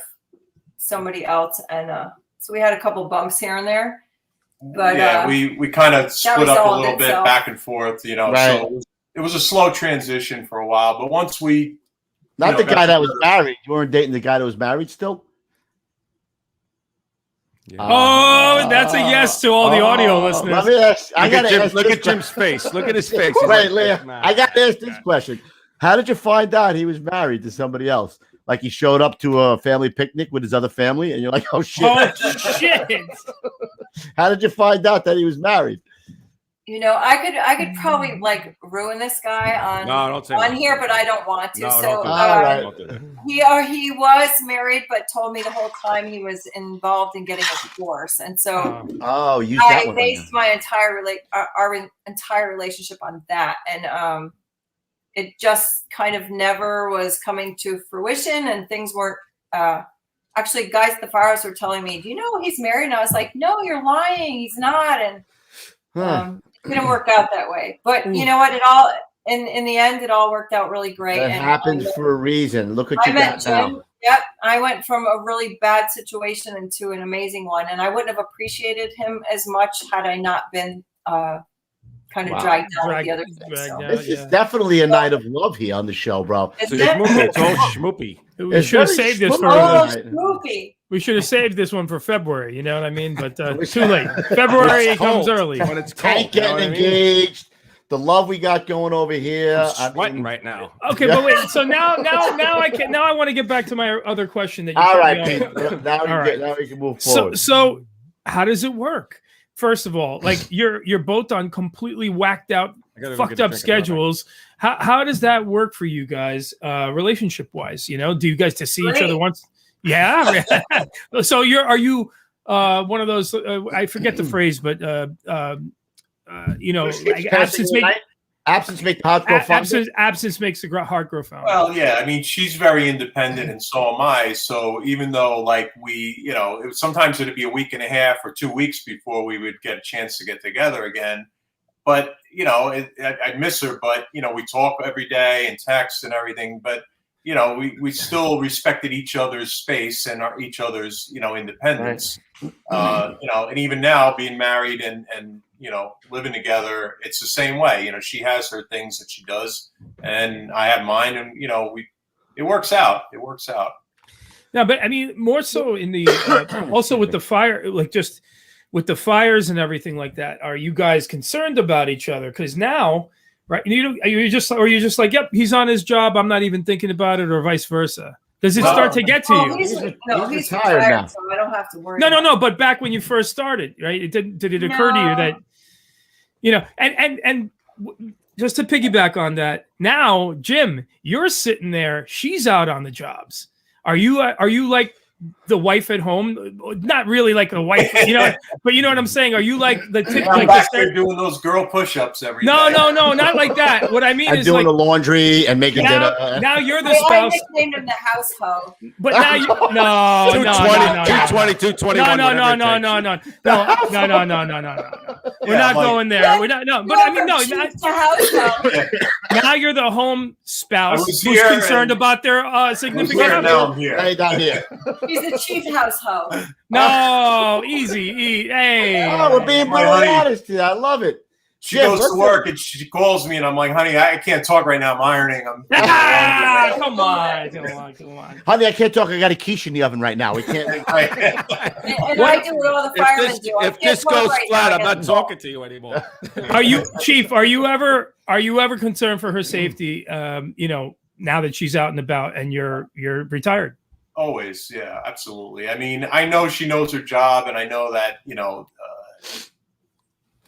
somebody else, and so we had a couple bumps here and there. But yeah, we kind of split up a little bit itself. back and forth. You know, Right. so it was a slow transition for a while. But once we, Not you know, the guy got that was together- married. You weren't dating the guy that was married still? Yeah. Oh, that's a yes to all the audio listeners. Let me ask. I Look at gotta Jim, ask look this at Jim's face. Look at his face. He's Wait, like, Leah. "Nah." I got to ask this question. How did you find out he was married to somebody else? Like he showed up to a family picnic with his other family, and you're like, "Oh shit!" Oh shit! How did you find out that he was married? You know, I could probably like ruin this guy on No, don't say on that. here, but I don't want to. No, so don't do All that. right. Don't do that. he was married, but told me the whole time he was involved in getting a divorce, and so Oh, use that I one. based my entire our entire relationship on that, and it just kind of never was coming to fruition, and things weren't. Actually, guys at the firehouse were telling me, "Do you know he's married?" And I was like, "No, you're lying. He's not." And it didn't work out that way. But you know what? It all in the end, it all worked out really great. That and happens for a reason. Look what I you met got Jim. now. Yep, I went from a really bad situation into an amazing one, and I wouldn't have appreciated him as much had I not been kind of Wow. dragged down with Dragged- the other things. dragged So. down. This is Yeah. definitely a night of love here on the show, bro. It's It's schmoopy. It's all definitely- schmoopy. We It's should have very saved this smooth. for. Oh, Right. Snoopy. We should have saved this one for February. You know what I mean? But too late. February It's comes cold. early. When it's Tank cold. You know getting what I mean? engaged. The love we got going over here. I'm sweating right now. Okay, but wait. So now I want to get back to my other question that you All put right, me Pete. on. Now All right. we can move So forward. how does it work? First of all, like you're both on completely whacked out, I gotta go fucked get a up drink of that. schedules. How does that work for you guys, relationship wise? You know, do you guys to see each other Great. once? Yeah. So are you one of those? I forget the phrase, but you know, like Absence make the heart grow fonder. absence makes the heart grow fonder. Well, yeah, I mean, she's very independent, and so am I. So even though, like, we, you know, sometimes it'd be a week and a half or 2 weeks before we would get a chance to get together again. But you know, I'd miss her. But you know, we talk every day and text and everything. But you know, we still respected each other's space and each other's, you know, independence. You know, and even now, being married and you know, living together, it's the same way. You know, she has her things that she does, and I have mine, and you know, it works out. It works out. No, but I mean, more so in the also with the fire, like just with the fires and everything like that. Are you guys concerned about each other? Because now, right? Are you just like, yep, he's on his job. I'm not even thinking about it, or vice versa. Does it start to get to you? He's he's retired retired now. so I don't have to worry. No. But back when you first started, right? Did it occur to you that, you know, and just to piggyback on that, now, Jim, you're sitting there. She's out on the jobs. Are you like the wife at home? Not really like a wife, you know, but you know what I'm saying? Are you like the tip? I'm Like back there doing those girl push-ups every day. no, not like that. What I mean And is doing like the laundry and making dinner. now you're the I spouse, nicknamed him the house hoe. but now you no. 220, 221. No. whatever it takes. We're Yeah, not like- going there. We're not. No, but I mean, no. Chief to house hoe. Now you're the home spouse I was who's here concerned and- about their I'm significant here, other. now I'm here. Hey, down here. He's the chief house hoe. No, easy. Hey. Oh, we're being My brutally honey. honest here. I love it. She Jim, goes to listen. work and she calls me, and I'm like, honey, I can't talk right now. I'm ironing. Come on. Honey, I can't talk. I got a quiche in the oven right now. We can't. And I do what all the firemen do. I If can't this talk goes right flat, now. I'm not talking to you anymore. Are you, Chief? Are you ever concerned for her safety? You know, now that she's out and about and you're retired. Always, yeah, absolutely. I mean, I know she knows her job, and I know that, you know,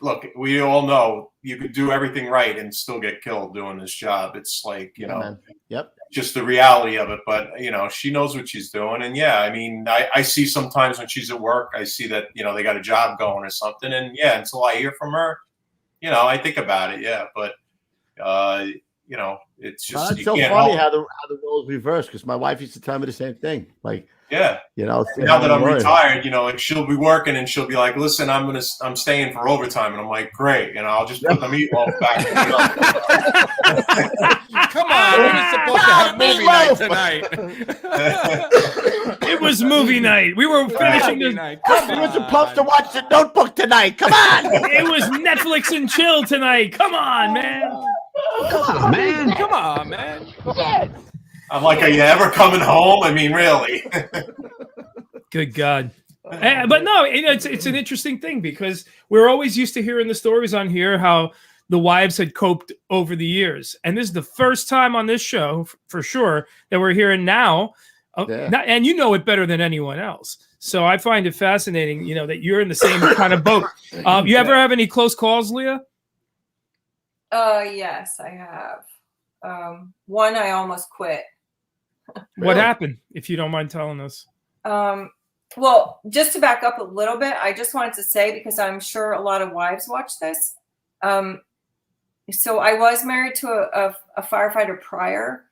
look, we all know you could do everything right and still get killed doing this job. It's like, you know, man. Yep. just the reality of it. But, you know, she knows what she's doing. And yeah, I mean, I see sometimes when she's at work, I see that, you know, they got a job going or something. And yeah, until I hear from her, you know, I think about it. Yeah. But, you know, it's just, It's you so can't funny help. how the roles reverse, because my wife used to tell me the same thing. Like, Yeah. you know, Now that I'm retired, you know, like she'll be working and she'll be like, "Listen, I'm staying for overtime," and I'm like, "Great," and I'll just put the meatloaf back. Come on, we were supposed to have movie night tonight. It was movie night. We were finishing this. We were supposed to watch The Notebook tonight. Come on. It was Netflix and chill tonight. Come on, man. Come on, man. Come on, man. I'm like, "Are you ever coming home?" I mean, really? Good God. But no, it's an interesting thing because we're always used to hearing the stories on here how the wives had coped over the years. And this is the first time on this show, for sure, that we're hearing now. And you know it better than anyone else. So I find it fascinating, you know, that you're in the same kind of boat. You ever have any close calls, Leah? Yes, I have. One, I almost quit. What happened, if you don't mind telling us? Well, just to back up a little bit, I just wanted to say, because I'm sure a lot of wives watch this. So I was married to a firefighter prior,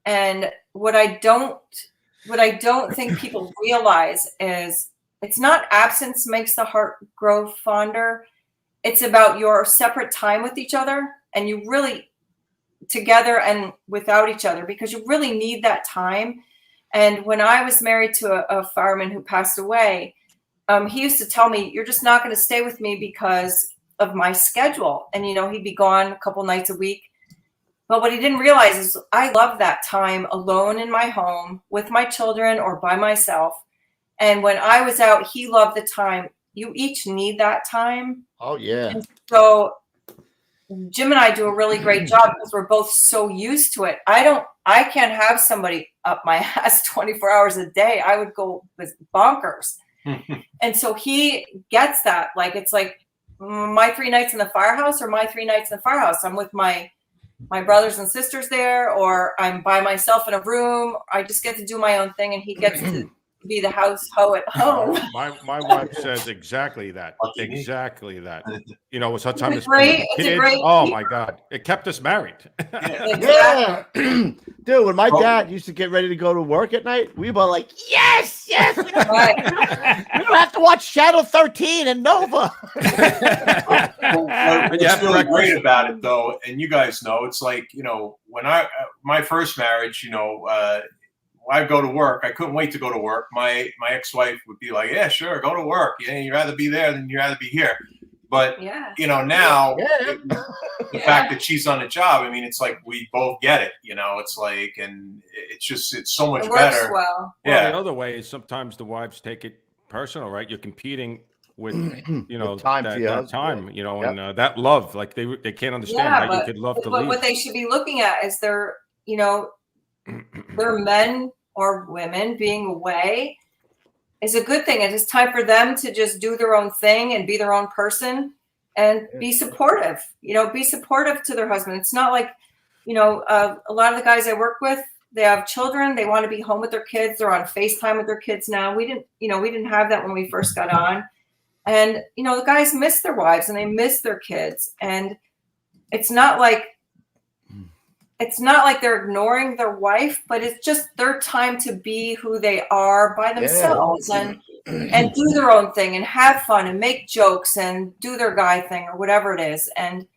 and what I don't think people realize is it's not absence makes the heart grow fonder. It's about your separate time with each other, and you really together and without each other, because you really need that time. And when I was married to a fireman who passed away, he used to tell me, "You're just not going to stay with me because of my schedule." And, you know, he'd be gone a couple nights a week. But what he didn't realize is I love that time alone in my home with my children or by myself. And when I was out, he loved the time. You each need that time. Oh, yeah. And so Jim and I do a really great job because we're both so used to it. I can't have somebody up my ass 24 hours a day. I would go with bonkers. And so he gets that. Like, it's like my 3 nights in the firehouse or my 3 nights in the firehouse. I'm with my brothers and sisters there, or I'm by myself in a room. I just get to do my own thing, and he gets to be the house hoe at home. My wife says exactly that. Exactly that. You know, it's her time to great? spend with Is it kids. great? Oh my God, it kept us married. Yeah. Dude, when my dad used to get ready to go to work at night, we were like, yes, yes. We don't have to watch Channel 13 and Nova. What's really great about it, though, and you guys know, it's like, you know, when my first marriage, you know, I go to work. I couldn't wait to go to work. My ex-wife would be like, "Yeah, sure, go to work. Yeah, you'd rather be there than you'd rather be here." But you know, now the fact that she's on a job, I mean, it's like we both get it. You know, it's like, and it's so much better. Well. Yeah. The other way is sometimes the wives take it personal, right? You're competing with, you know, that time, you know, and that love, like they can't understand how you could love to leave. What they should be looking at is their men or women being away is a good thing. And it's time for them to just do their own thing and be their own person and be supportive, you know, be supportive to their husband. It's not like, you know, a lot of the guys I work with, they have children. They want to be home with their kids. They're on FaceTime with their kids now. We didn't have that when we first got on. And, you know, the guys miss their wives and they miss their kids. And it's not like they're ignoring their wife, but it's just their time to be who they are by themselves and do their own thing and have fun and make jokes and do their guy thing or whatever it is. And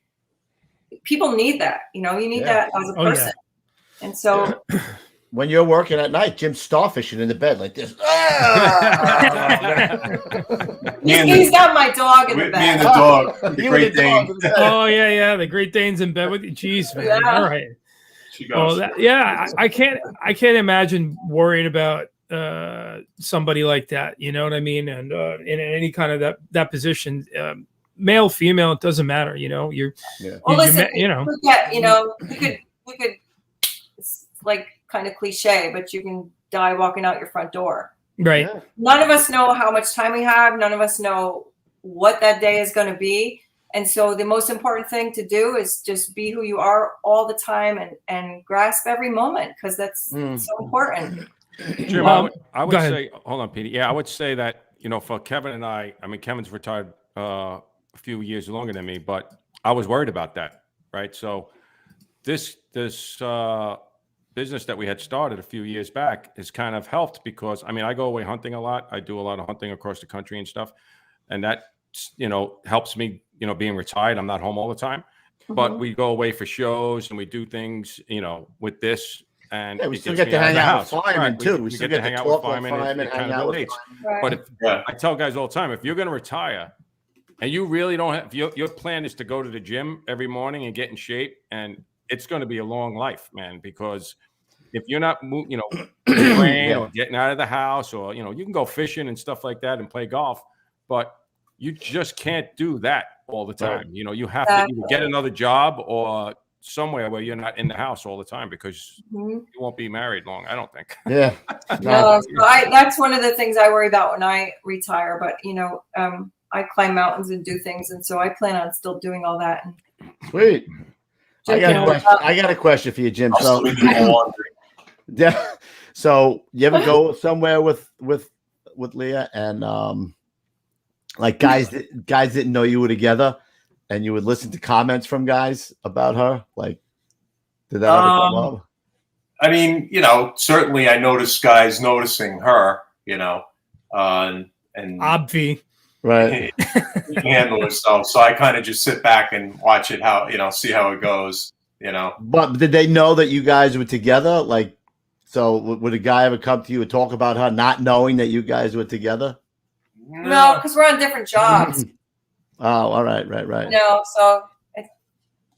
people need that, you know, you need that as a person. And so when you're working at night, Jim's starfishing in the bed like this. He's got my dog in the bed. Me and the dog, the Great Dane. Oh yeah, the Great Dane's in bed with you. Jeez, man. Yeah. All right. She goes. I can't imagine worrying about somebody like that. You know what I mean? And in any kind of that position, male, female, it doesn't matter. You know, Well, listen, you know, we could. It's like kind of cliche, but you can die walking out your front door. Right. None of us know how much time we have. None of us know what that day is going to be. And so the most important thing to do is just be who you are all the time and grasp every moment, because that's so important. Jim, I would go ahead. say, hold on, Petey. Yeah, I would say that, for Kevin and I mean, Kevin's retired a few years longer than me, but I was worried about that, right? So this business that we had started a few years back has kind of helped, because I mean, I go away hunting a lot. I do a lot of hunting across the country and stuff, and that helps me, being retired. I'm not home all the time, but we go away for shows and we do things, with this. And we still get to hang out with firemen too. We still get to hang out with firemen. It kind of relates. But I tell guys all the time, if you're going to retire and you really don't have, your plan is to go to the gym every morning and get in shape, and it's going to be a long life, man, because if you're not, praying or getting out of the house, or, you can go fishing and stuff like that and play golf, but you just can't do that all the time. You have to either get another job or somewhere where you're not in the house all the time, because you won't be married long, I don't think. Yeah. No, that's one of the things I worry about when I retire. But, I climb mountains and do things. And so I plan on still doing all that. Sweet. I got a question for you, Jim. So, so you ever go somewhere with Leah and like guys didn't know you were together, and you would listen to comments from guys about her? Like, did that ever come up? I mean, certainly I noticed guys noticing her, and Obvi. Right. handle herself. So I kind of just sit back and watch it, see how it goes, But did they know that you guys were together? Like, so would a guy ever come to you and talk about her not knowing that you guys were together? No, because we're on different jobs. Oh, all right. No, so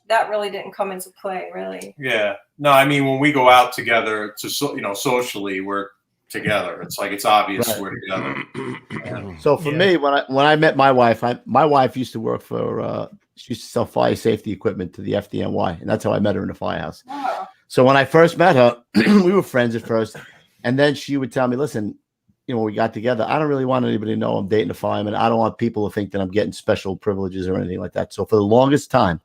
that really didn't come into play, really. Yeah. No, I mean, when we go out together to, socially, we're together. It's like, it's obvious we're together. Yeah. So for me, when I met my wife, my wife used to work for, she used to sell fire safety equipment to the FDNY, and that's how I met her in the firehouse. Oh. So when I first met her, we were friends at first, and then she would tell me, listen, when we got together, I don't really want anybody to know I'm dating a fireman. I don't want people to think that I'm getting special privileges or anything like that. So for the longest time,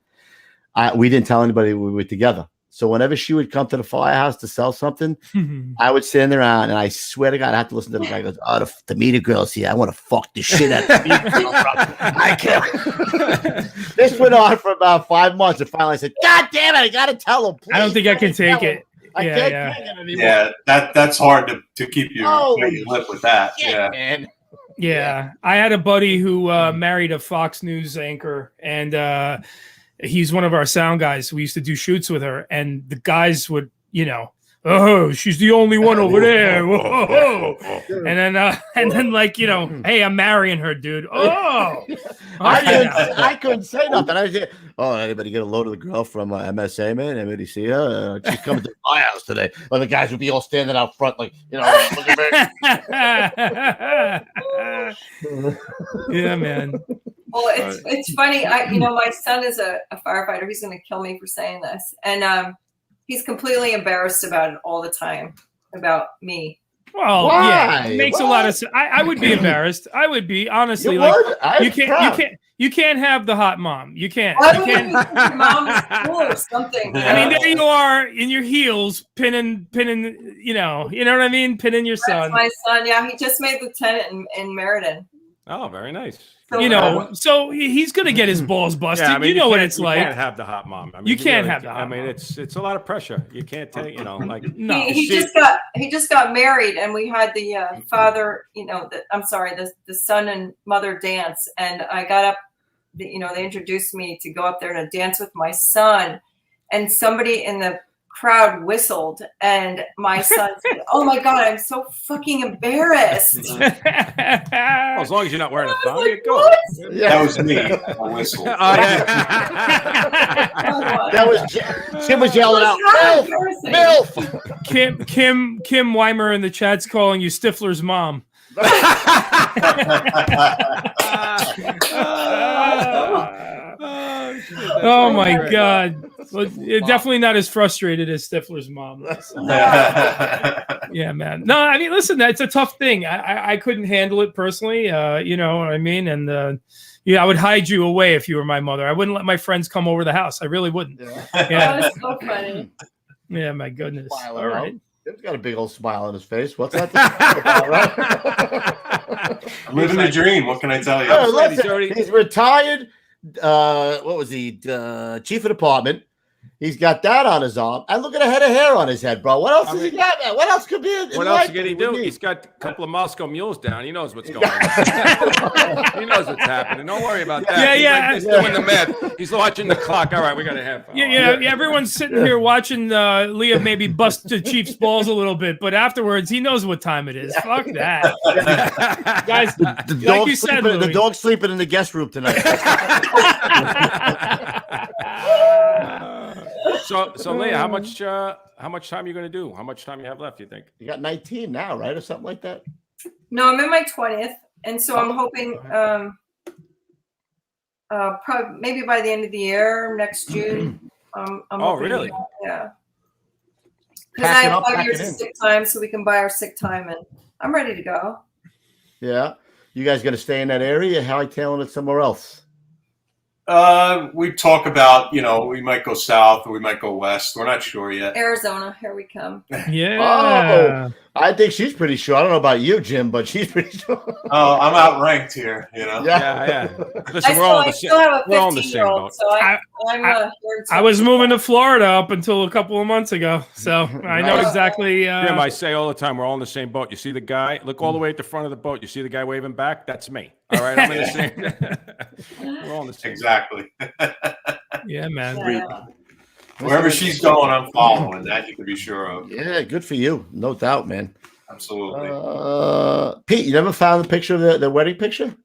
we didn't tell anybody we were together. So whenever she would come to the firehouse to sell something, I would stand around, and I swear to God, I have to listen to the guy goes, "Oh, the meter girls here. I want to fuck the shit out of the meter girls, bro. I can't." This went on for about 5 months, and finally I said, "God damn it, I got to tell him." Please. I don't think I can take it. I can't take it anymore. Yeah, that's hard to keep your lip with that. Shit, yeah. man. Yeah, I had a buddy who married a Fox News anchor, and he's one of our sound guys. We used to do shoots with her, and the guys would, oh, she's the only one over there. Whoa. And then like, hey, I'm marrying her, dude. Oh, I couldn't say nothing. I was just, anybody get a load of the girl from MSA, man? Anybody see her? She's coming to my house today. Or the guys would be all standing out front, like, look at me. Yeah, man. Well, it's funny. My son is a firefighter. He's going to kill me for saying this. And he's completely embarrassed about it all the time, about me. Well, Why? yeah, it makes a lot of sense. I would be embarrassed. I would be, honestly. You can't have the hot mom. You can't. Mom's cool or something. I mean, there you are in your heels, pinning. You know what I mean? Pinning your son. That's my son. Yeah, he just made lieutenant in Meriden. Oh, very nice. So he's gonna get his balls busted. Yeah, I mean, you know what it's like. You can't have the hot mom. I mean, you can't have the hot mom. I mean, it's a lot of pressure. You can't take, like. No, he just got married, and we had the father, the son and mother dance, and I got up. They introduced me to go up there and dance with my son, and somebody in the crowd whistled, and my son said, "Oh my God, I'm so fucking embarrassed." Well, as long as you're not wearing a thong, like, go. That was me. I whistled. That was Tim was yelling out, "Milf!" Kim Weimer in the chat's calling you Stifler's mom. Oh my God! Well, definitely not as frustrated as Stifler's mom. Yeah, man. No, I mean, listen, that's a tough thing. I couldn't handle it personally. You know what I mean? And yeah, I would hide you away if you were my mother. I wouldn't let my friends come over the house. I really wouldn't. That Yeah. was so funny. Yeah, my goodness. Smile All right. Jim's got a big old smile on his face. What's that? I'm living the dream. What can I tell you? Oh, listen, he's retired. What was he? Chief of department. He's got that on his arm. And look at a head of hair on his head, bro. What else has he got, man? What else could be in What life else can he do? He's got a couple of Moscow mules down. He knows what's going on. He knows what's happening. Don't worry about that. Yeah, He's yeah. like this, doing the math. He's watching the clock. All right, we got to have. Yeah. Everyone's sitting here watching Leah maybe bust the Chief's balls a little bit, but afterwards he knows what time it is. Fuck that, guys. Like you said, the Louis. dog's sleeping in the guest room tonight. So Leah, how much time are you going to do? How much time you have left? You think? You got 19 now, right, or something like that? No, I'm in my 20th, and so I'm hoping probably maybe by the end of the year, next June. I'm hoping really? to, yeah. Because I Packing have up, 5 years packing of in. sick time, so we can buy our sick time, and I'm ready to go. Yeah. You guys going to stay in that area? Hightailing it somewhere else? We talk about, we might go south or we might go west. We're not sure yet. Arizona, here we come. Yeah. Oh, I think she's pretty sure. I don't know about you, Jim, but she's pretty sure. Oh, I'm outranked here, Yeah. Listen, I we're all in still have a we're all in the same 15-year-old, boat. so I was moving to Florida up until a couple of months ago, so I know exactly. Jim, I say all the time, we're all in the same boat. You see the guy? Look all the way at the front of the boat. You see the guy waving back? That's me. All right, I'm in the same. We're all in the same. Exactly. Yeah, man. Yeah. Wherever she's going, I'm following. That you can be sure of. Yeah, good for you. No doubt, man. Absolutely. Pete, you never found the picture of the wedding picture?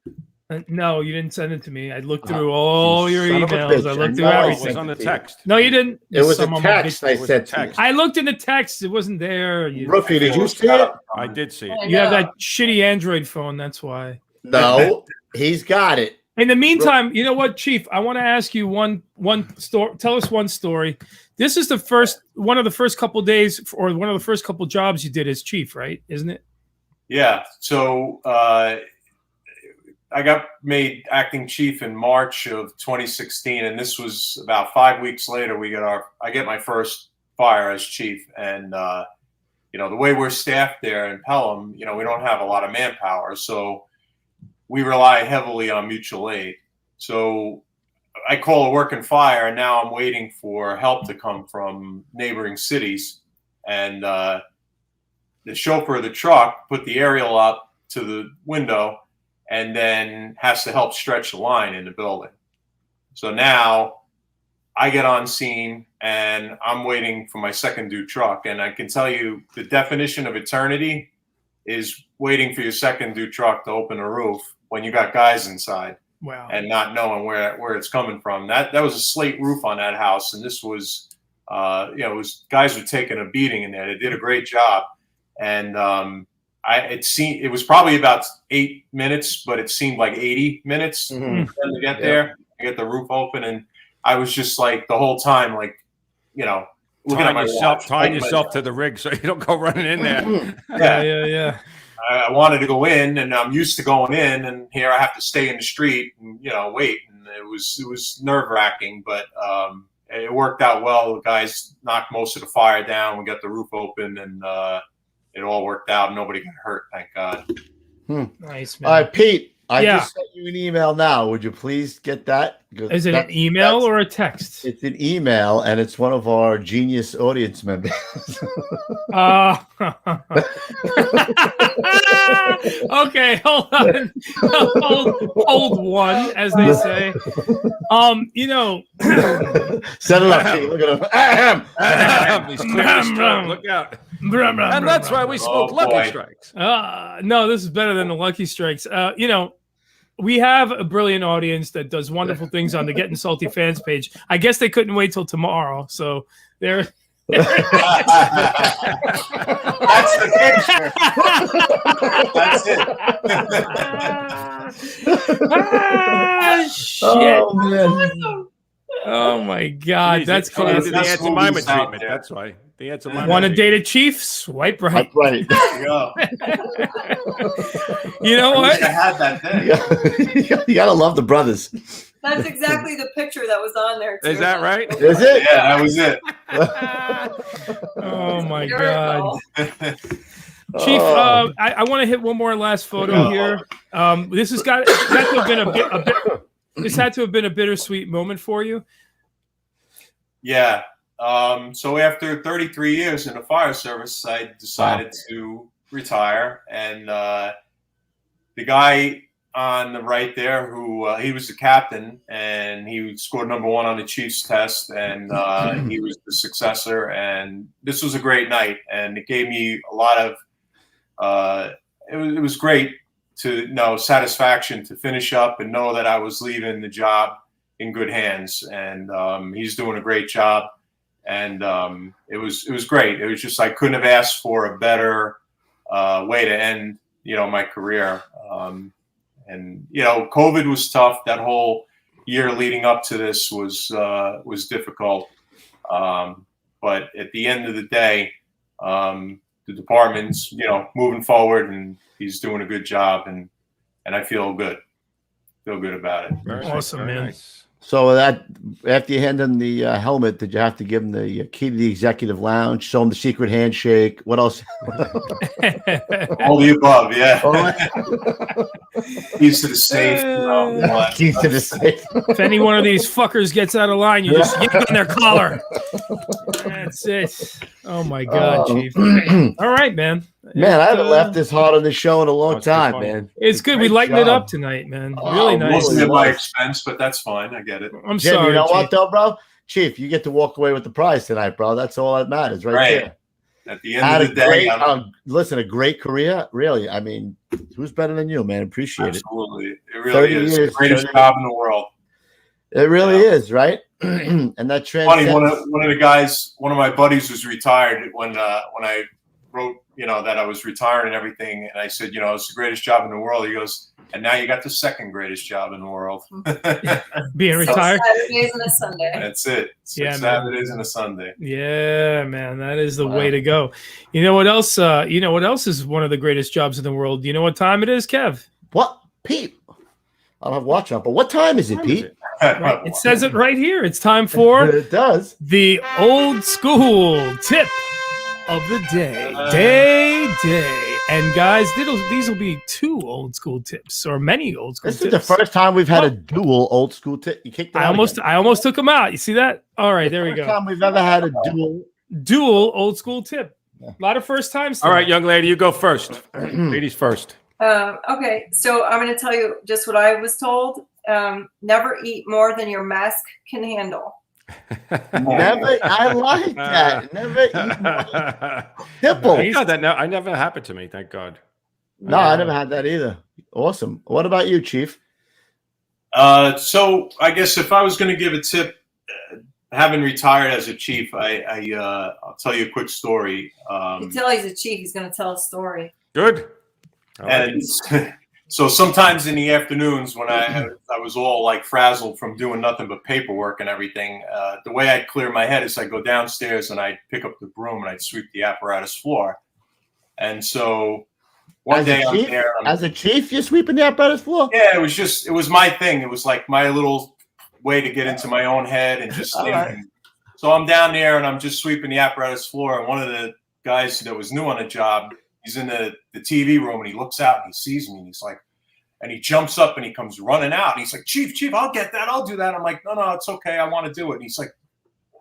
No, you didn't send it to me. I looked through all your son of a emails. bitch. I looked through I know. It everything. was on the text. No, you didn't. It was a Some of my text big- I said to you. I looked in the text. It wasn't there. You Rookie, did you see it? I did see it. I have know. that shitty Android phone. That's why. No, he's got it. In the meantime, you know what, Chief? I want to ask you one story. Tell us one story. This is one of the first couple days, or one of the first couple jobs you did as chief, right? Isn't it? Yeah. So I got made acting chief in March of 2016, and this was about 5 weeks later. I get my first fire as chief, and the way we're staffed there in Pelham, we don't have a lot of manpower, so we rely heavily on mutual aid. So I call a working fire, and now I'm waiting for help to come from neighboring cities. And the chauffeur of the truck put the aerial up to the window and then has to help stretch the line in the building. So now I get on scene and I'm waiting for my second due truck. And I can tell you the definition of eternity is waiting for your second due truck to open a roof when you got guys inside. Wow. And not knowing where it's coming from. That was a slate roof on that house, and this was, it was guys were taking a beating in there. They did a great job, and it was probably about 8 minutes, but it seemed like 80 minutes for them to get there, to get the roof open, and I was just like the whole time, like, looking at my watch, tying yourself to the rig so you don't go running in there. Yeah. I wanted to go in, and I'm used to going in, and here I have to stay in the street and wait. And it was nerve wracking, but it worked out well. The guys knocked most of the fire down. We got the roof open, and it all worked out. Nobody got hurt, thank God. Nice, man. All right, Pete. I Yeah. just sent you an email now. Would you please get that? Is it an email or a text? It's an email, and it's one of our genius audience members. Okay, hold on. hold one, as they say. Set it up, Pete. Look at him. He's clearing his throat. Look out. And that's why we smoke Lucky Strikes. No, this is better than the Lucky Strikes. We have a brilliant audience that does wonderful things on the Getting Salty fans page. I guess they couldn't wait till tomorrow, so they're. That's the picture. That's it. Shit. Oh man. Oh my God, Jeez, that's the classic. Aunt Jemima movies out treatment. there. That's why. The Aunt Jemima Want to treatment. date a chief? Swipe right. Right. There you go. You know I what? wish I had that then. You gotta love the brothers. That's exactly the picture that was on there. Too. Is that right? Is it? Yeah, that was it. Oh my There God. we go. Chief, Oh. I want to hit one more last photo here. This has got had to have been a bit. This had to have been a bittersweet moment for you. Yeah. So after 33 years in the fire service, I decided to retire. And the guy on the right there, who he was the captain, and he scored #1 on the Chiefs test, and he was the successor. And this was a great night, and it gave me a lot of. It was great to know satisfaction to finish up and know that I was leaving the job in good hands, and he's doing a great job. And it was great. It was just I couldn't have asked for a better way to end, my career. And COVID was tough. That whole year leading up to this was difficult. But at the end of the day, the department's moving forward, and he's doing a good job, and I feel good about it. Very Awesome, very man. nice. So that after you hand him the helmet, did you have to give him the key to the executive lounge, show him the secret handshake? What else? All the above, yeah. Oh, Keys to the safe. all that keys stuff. to the safe. If any one of these fuckers gets out of line, you just yank on their collar. That's it. Oh my God, Chief. All right, man. Man, I haven't laughed this hard on this show in a long it's good time, fun. man. It's good. We Great lightened it job. up tonight, man. Oh, Really nice. Mostly at Really my was. expense, but that's fine. I get it. I'm Jim, sorry. you know Chief. what though, bro? Chief, you get to walk away with the prize tonight, bro. That's all that matters, right Right. there. At the end Had of a the day, great, I'm- listen, a great career. Really, I mean, who's better than you, man? Appreciate it. absolutely. It 30 really is. years, The greatest 30 job in the world. It really Yeah. is, right? And that Funny, transcends. one of the guys, one of my buddies was retired when I wrote, that I was retiring and everything. And I said, it's the greatest job in the world. He goes, and now you got the second greatest job in the world. Being So retired. Saturdays and a Sunday. That's it. Six Yeah, man. Saturdays and a Sunday. Yeah, man, that is the Wow. way to go. You know what else? You know what else is one of the greatest jobs in the world? You know what time it is, Kev? What, Pete? I don't have watch on, but what time is it, Pete? It says it right here. It's time for It does. the old school tip of the day. Day. And guys, these will be 2 old school tips, or many old school This tips. is the first time we've had a dual old school tip. You kicked it I out almost took them out. You see that? All right, there we First go. time we've ever had a Dual old school tip. A lot of first times. All right, tonight. young lady, you go first. Ladies first. Okay, so I'm going to tell you just what I was told. Never eat more than your mask can handle. Never. I like that. Never eat more. Nipple. Thank God I never happened to me. Thank God. No, I never had that either. Awesome. What about you, Chief? So I guess if I was going to give a tip, having retired as a chief, I'll tell you a quick story. You can tell he's a chief. He's going to tell a story. Good. All right. And so sometimes in the afternoons when I was all like frazzled from doing nothing but paperwork and everything, the way I'd clear my head is I'd go downstairs and I'd pick up the broom and I'd sweep the apparatus floor. And so one day I'm there. As a chief, you're sweeping the apparatus floor? Yeah, it was my thing. It was like my little way to get into my own head and just think. Right. So I'm down there and I'm just sweeping the apparatus floor. And one of the guys that was new on the job, he's in the TV room and he looks out and he sees me and he's like, and he jumps up and he comes running out and he's like, Chief, I'll get that. I'll do that. I'm like, no, it's okay. I want to do it. And he's like,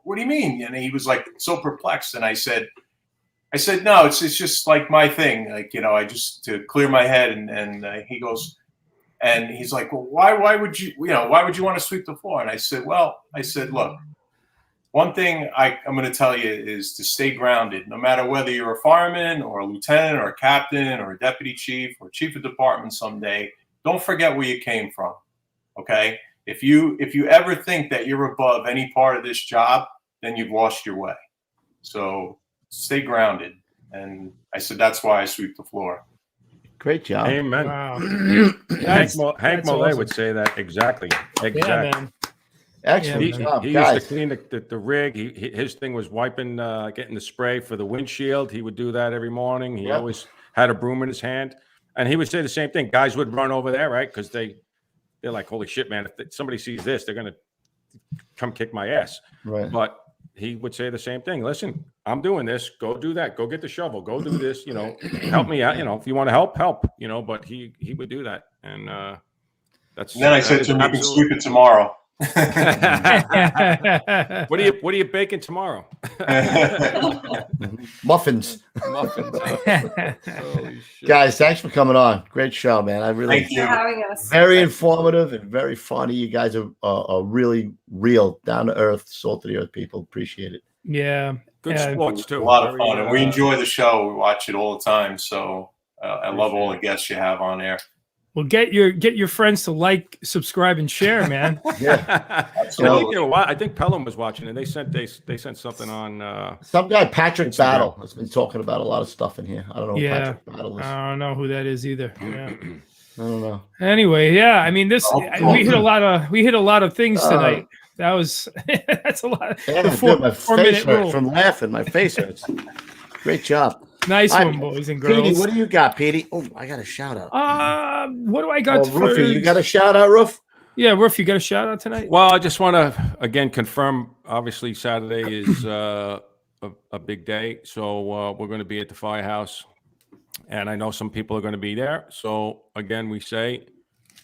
what do you mean? And he was like so perplexed. And I said, no, it's just like my thing. Like, I just to clear my head. And he goes, and he's like, well, why would you want to sweep the floor? And I said, look, one thing I'm going to tell you is to stay grounded, no matter whether you're a fireman or a lieutenant or a captain or a deputy chief or chief of department someday. Don't forget where you came from. Okay. If you ever think that you're above any part of this job, then you've lost your way. So stay grounded. And I said, that's why I sweep the floor. Great job. Amen. Wow. Hank That's Mollet awesome. would say that exactly. Yeah, man. Excellent He job, used guys. to clean the rig. His thing was wiping, getting the spray for the windshield. He would do that every morning. He always had a broom in his hand, and he would say the same thing. Guys would run over there, right? Because they're like, holy shit, man! If somebody sees this, they're gonna come kick my ass. Right. But he would say the same thing. Listen, I'm doing this. Go do that. Go get the shovel. Go do this. Help me out. If you want to help. But he would do that, and that's. And then I said to him, "You can sweep it tomorrow." What are you baking tomorrow? Muffins. Holy shit. Guys, thanks for coming on. Great show, man. I really Thank you. For having us. very informative and very funny. You guys are really real, down to earth, salt of the earth people. Appreciate it. Yeah. Good sports too. A lot of fun, and we enjoy the show. We watch it all the time. So I love all the guests you have on there. Well, get your friends to like, subscribe, and share, man. Yeah. I think Pelham was watching, and they sent something on. Some guy, Patrick Instagram. Battle, has been talking about a lot of stuff in here. I don't know who Patrick Battle is. I don't know who that is either. Yeah. I don't know. Anyway, yeah. I mean, we hit a lot of things tonight. That's a lot. Yeah, my face hurts from laughing. My face hurts. Great job. Nice one, boys and girls. Petey, what do you got, Petey? Oh, I got a shout out. What do I got? Roofy, you got a shout out, Roof? Yeah, Roof, you got a shout out tonight? Well, I just want to again confirm. Obviously, Saturday is a big day, so we're going to be at the firehouse, and I know some people are going to be there. So again, we say,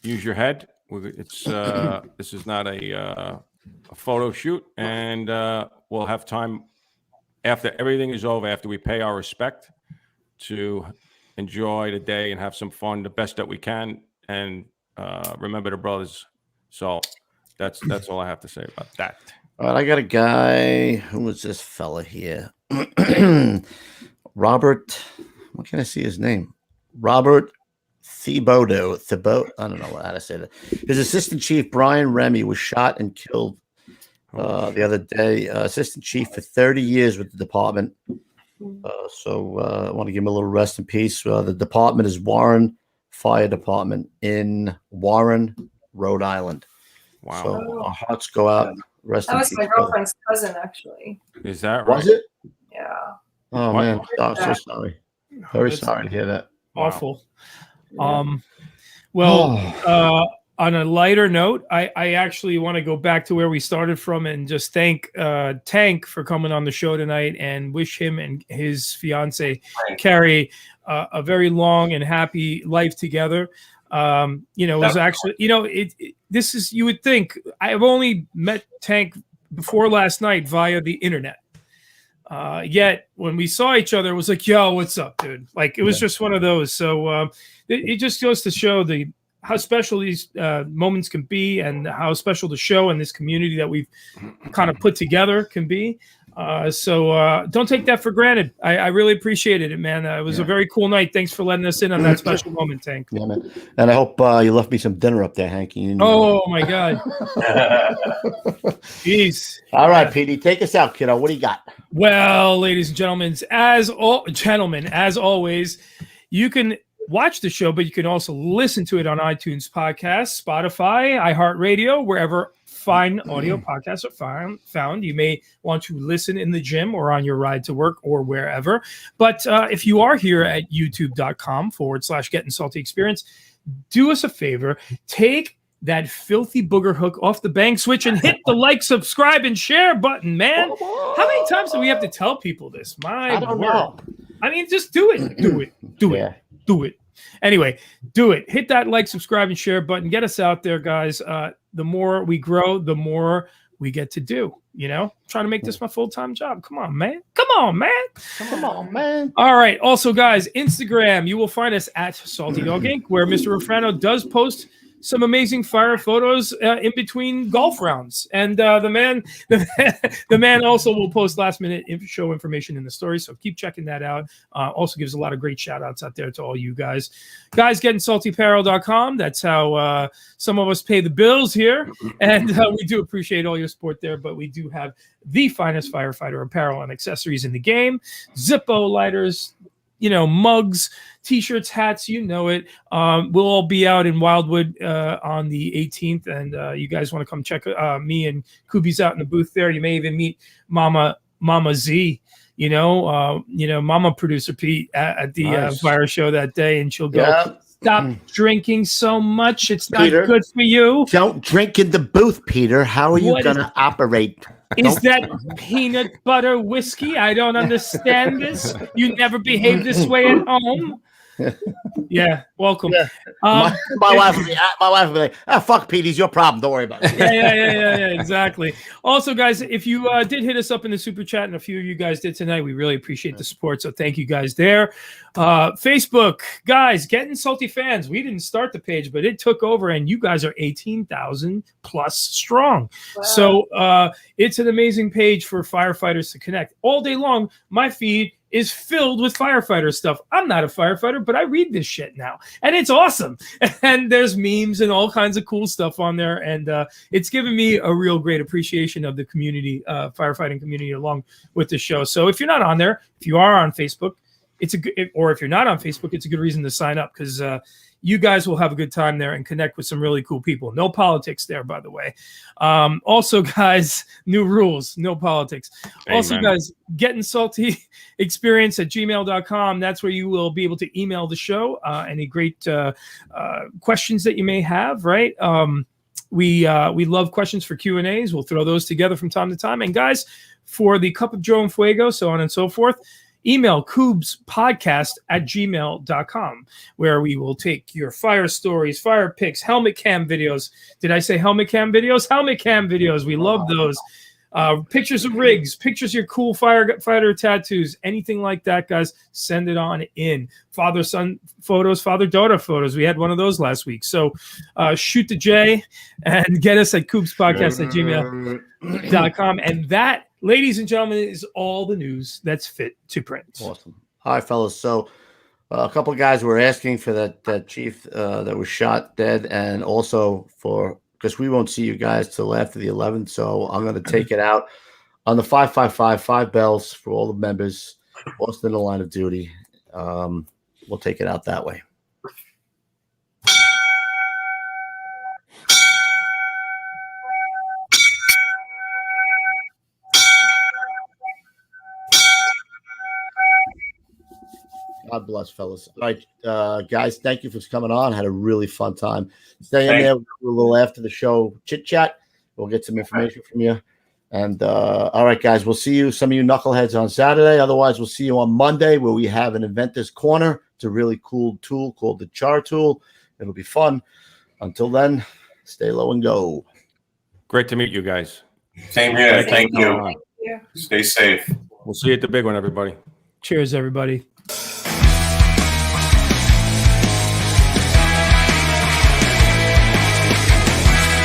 use your head. It's this is not a photo shoot, and we'll have time after everything is over, after we pay our respect, to enjoy the day and have some fun the best that we can, and remember the brothers. So that's all I have to say about that. All right, I got a guy. Who was this fella here? Robert. What can I see his name? Robert Thibodeau. I don't know how to say that. His assistant chief, Brian Remy, was shot and killed the other day. Assistant chief for 30 years with the department. So I want to give him a little rest in peace. The department is Warren Fire Department in Warren, Rhode Island. Wow. So our hearts go out. Rest That in was peace, my brother. girlfriend's cousin, actually. Is that right? Was it? Yeah. Oh, What? man. I'm so sorry. Very sorry to hear that. Awful. Yeah. On a lighter note, I actually want to go back to where we started from and just thank Tank for coming on the show tonight and wish him and his fiance Carrie a very long and happy life together. It was actually, this is, you would think, I've only met Tank before last night via the internet. Yet when we saw each other, it was like, yo, what's up, dude? Like, it was just one of those. So it just goes to show how special these moments can be, and how special the show and this community that we've kind of put together can be. So don't take that for granted. I really appreciated it, man. It was a very cool night. Thanks for letting us in on that special moment, Tank. Yeah, man. And I hope you left me some dinner up there, Hanky. Oh, my God. Jeez. All right, PD, take us out, kiddo. What do you got? Well, ladies and gentlemen, as always, you can watch the show, but you can also listen to it on iTunes Podcasts, Spotify, iHeartRadio, wherever fine audio podcasts are found. You may want to listen in the gym or on your ride to work or wherever. But if you are here at youtube.com/Getting Salty Experience, do us a favor, take that filthy booger hook off the bang switch and hit the like, subscribe, and share button, man. How many times do we have to tell people this? I don't know. I mean, just do it. Do it. Anyway, do it. Hit that like, subscribe, and share button. Get us out there, guys. The more we grow, the more we get to do. Trying to make this my full-time job. Come on, man. All right. Also, guys, Instagram, you will find us at Salty Dog Inc., where Mr. Refrano does post some amazing fire photos in between golf rounds, and the man also will post last-minute show information in the story. So keep checking that out. Also gives a lot of great shout-outs out there to all you guys. GettingSaltyApparel.com. That's how some of us pay the bills here, and we do appreciate all your support there. But we do have the finest firefighter apparel and accessories in the game: Zippo lighters, mugs, t-shirts, hats, it. We'll all be out in Wildwood on the 18th, and you guys want to come check me and Kubi's out in the booth there. You may even meet Mama Z, Mama producer Pete at the fire show that day, and she'll go, stop drinking so much. It's not Peter, good for you. Don't drink in the booth, Peter. How are you going to operate? Is that peanut butter whiskey? I don't understand this. You never behave this way at home. Yeah, welcome. Yeah. My wife will be like, fuck Pete, he's your problem. Don't worry about it. Yeah, exactly. Also, guys, if you did hit us up in the super chat, and a few of you guys did tonight, we really appreciate the support. So thank you guys there. Facebook, guys, Getting Salty Fans. We didn't start the page, but it took over, and you guys are 18,000 plus strong. Wow. So it's an amazing page for firefighters to connect all day long. My feed is filled with firefighter stuff. I'm not a firefighter, but I read this shit now, and it's awesome. And there's memes and all kinds of cool stuff on there, and it's given me a real great appreciation of the community, firefighting community, along with the show. So if you're not on there, if you are on Facebook, or if you're not on Facebook, it's a good reason to sign up, because you guys will have a good time there and connect with some really cool people. No politics there, by the way. Also, guys, new rules, no politics. Amen. Also, guys, Getting Salty Experience at gmail.com. That's where you will be able to email the show any great questions that you may have, right? We love questions for Q&As. We'll throw those together from time to time. And guys, for the Cup of Joe and Fuego, so on and so forth, email koobspodcast@gmail.com, where we will take your fire stories, fire pics, helmet cam videos. Did I say helmet cam videos? Helmet cam videos. We love those. Pictures of rigs, pictures of your cool firefighter tattoos, anything like that, guys, send it on in. Father-son photos, father-daughter photos. We had one of those last week. So shoot the J and get us at koobspodcast@gmail.com. And that, ladies and gentlemen, is all the news that's fit to print. Awesome. All right, fellas. So a couple of guys were asking for that chief that was shot dead, and also because we won't see you guys till after the 11th. So I'm going to take it out on the 555, 5 bells for all the members, lost in the line of duty. We'll take it out that way. God bless, fellas. All right, guys, thank you for coming on. Had a really fun time. Stay in there. We'll do a little after the show chit chat. We'll get some information from you. And all right, guys, we'll see you, some of you knuckleheads, on Saturday. Otherwise, we'll see you on Monday, where we have an Inventor's Corner. It's a really cool tool called the Char Tool. It'll be fun. Until then, stay low and go. Great to meet you guys. Same here. Thank you. Stay safe. We'll see you at the big one, everybody. Cheers, everybody.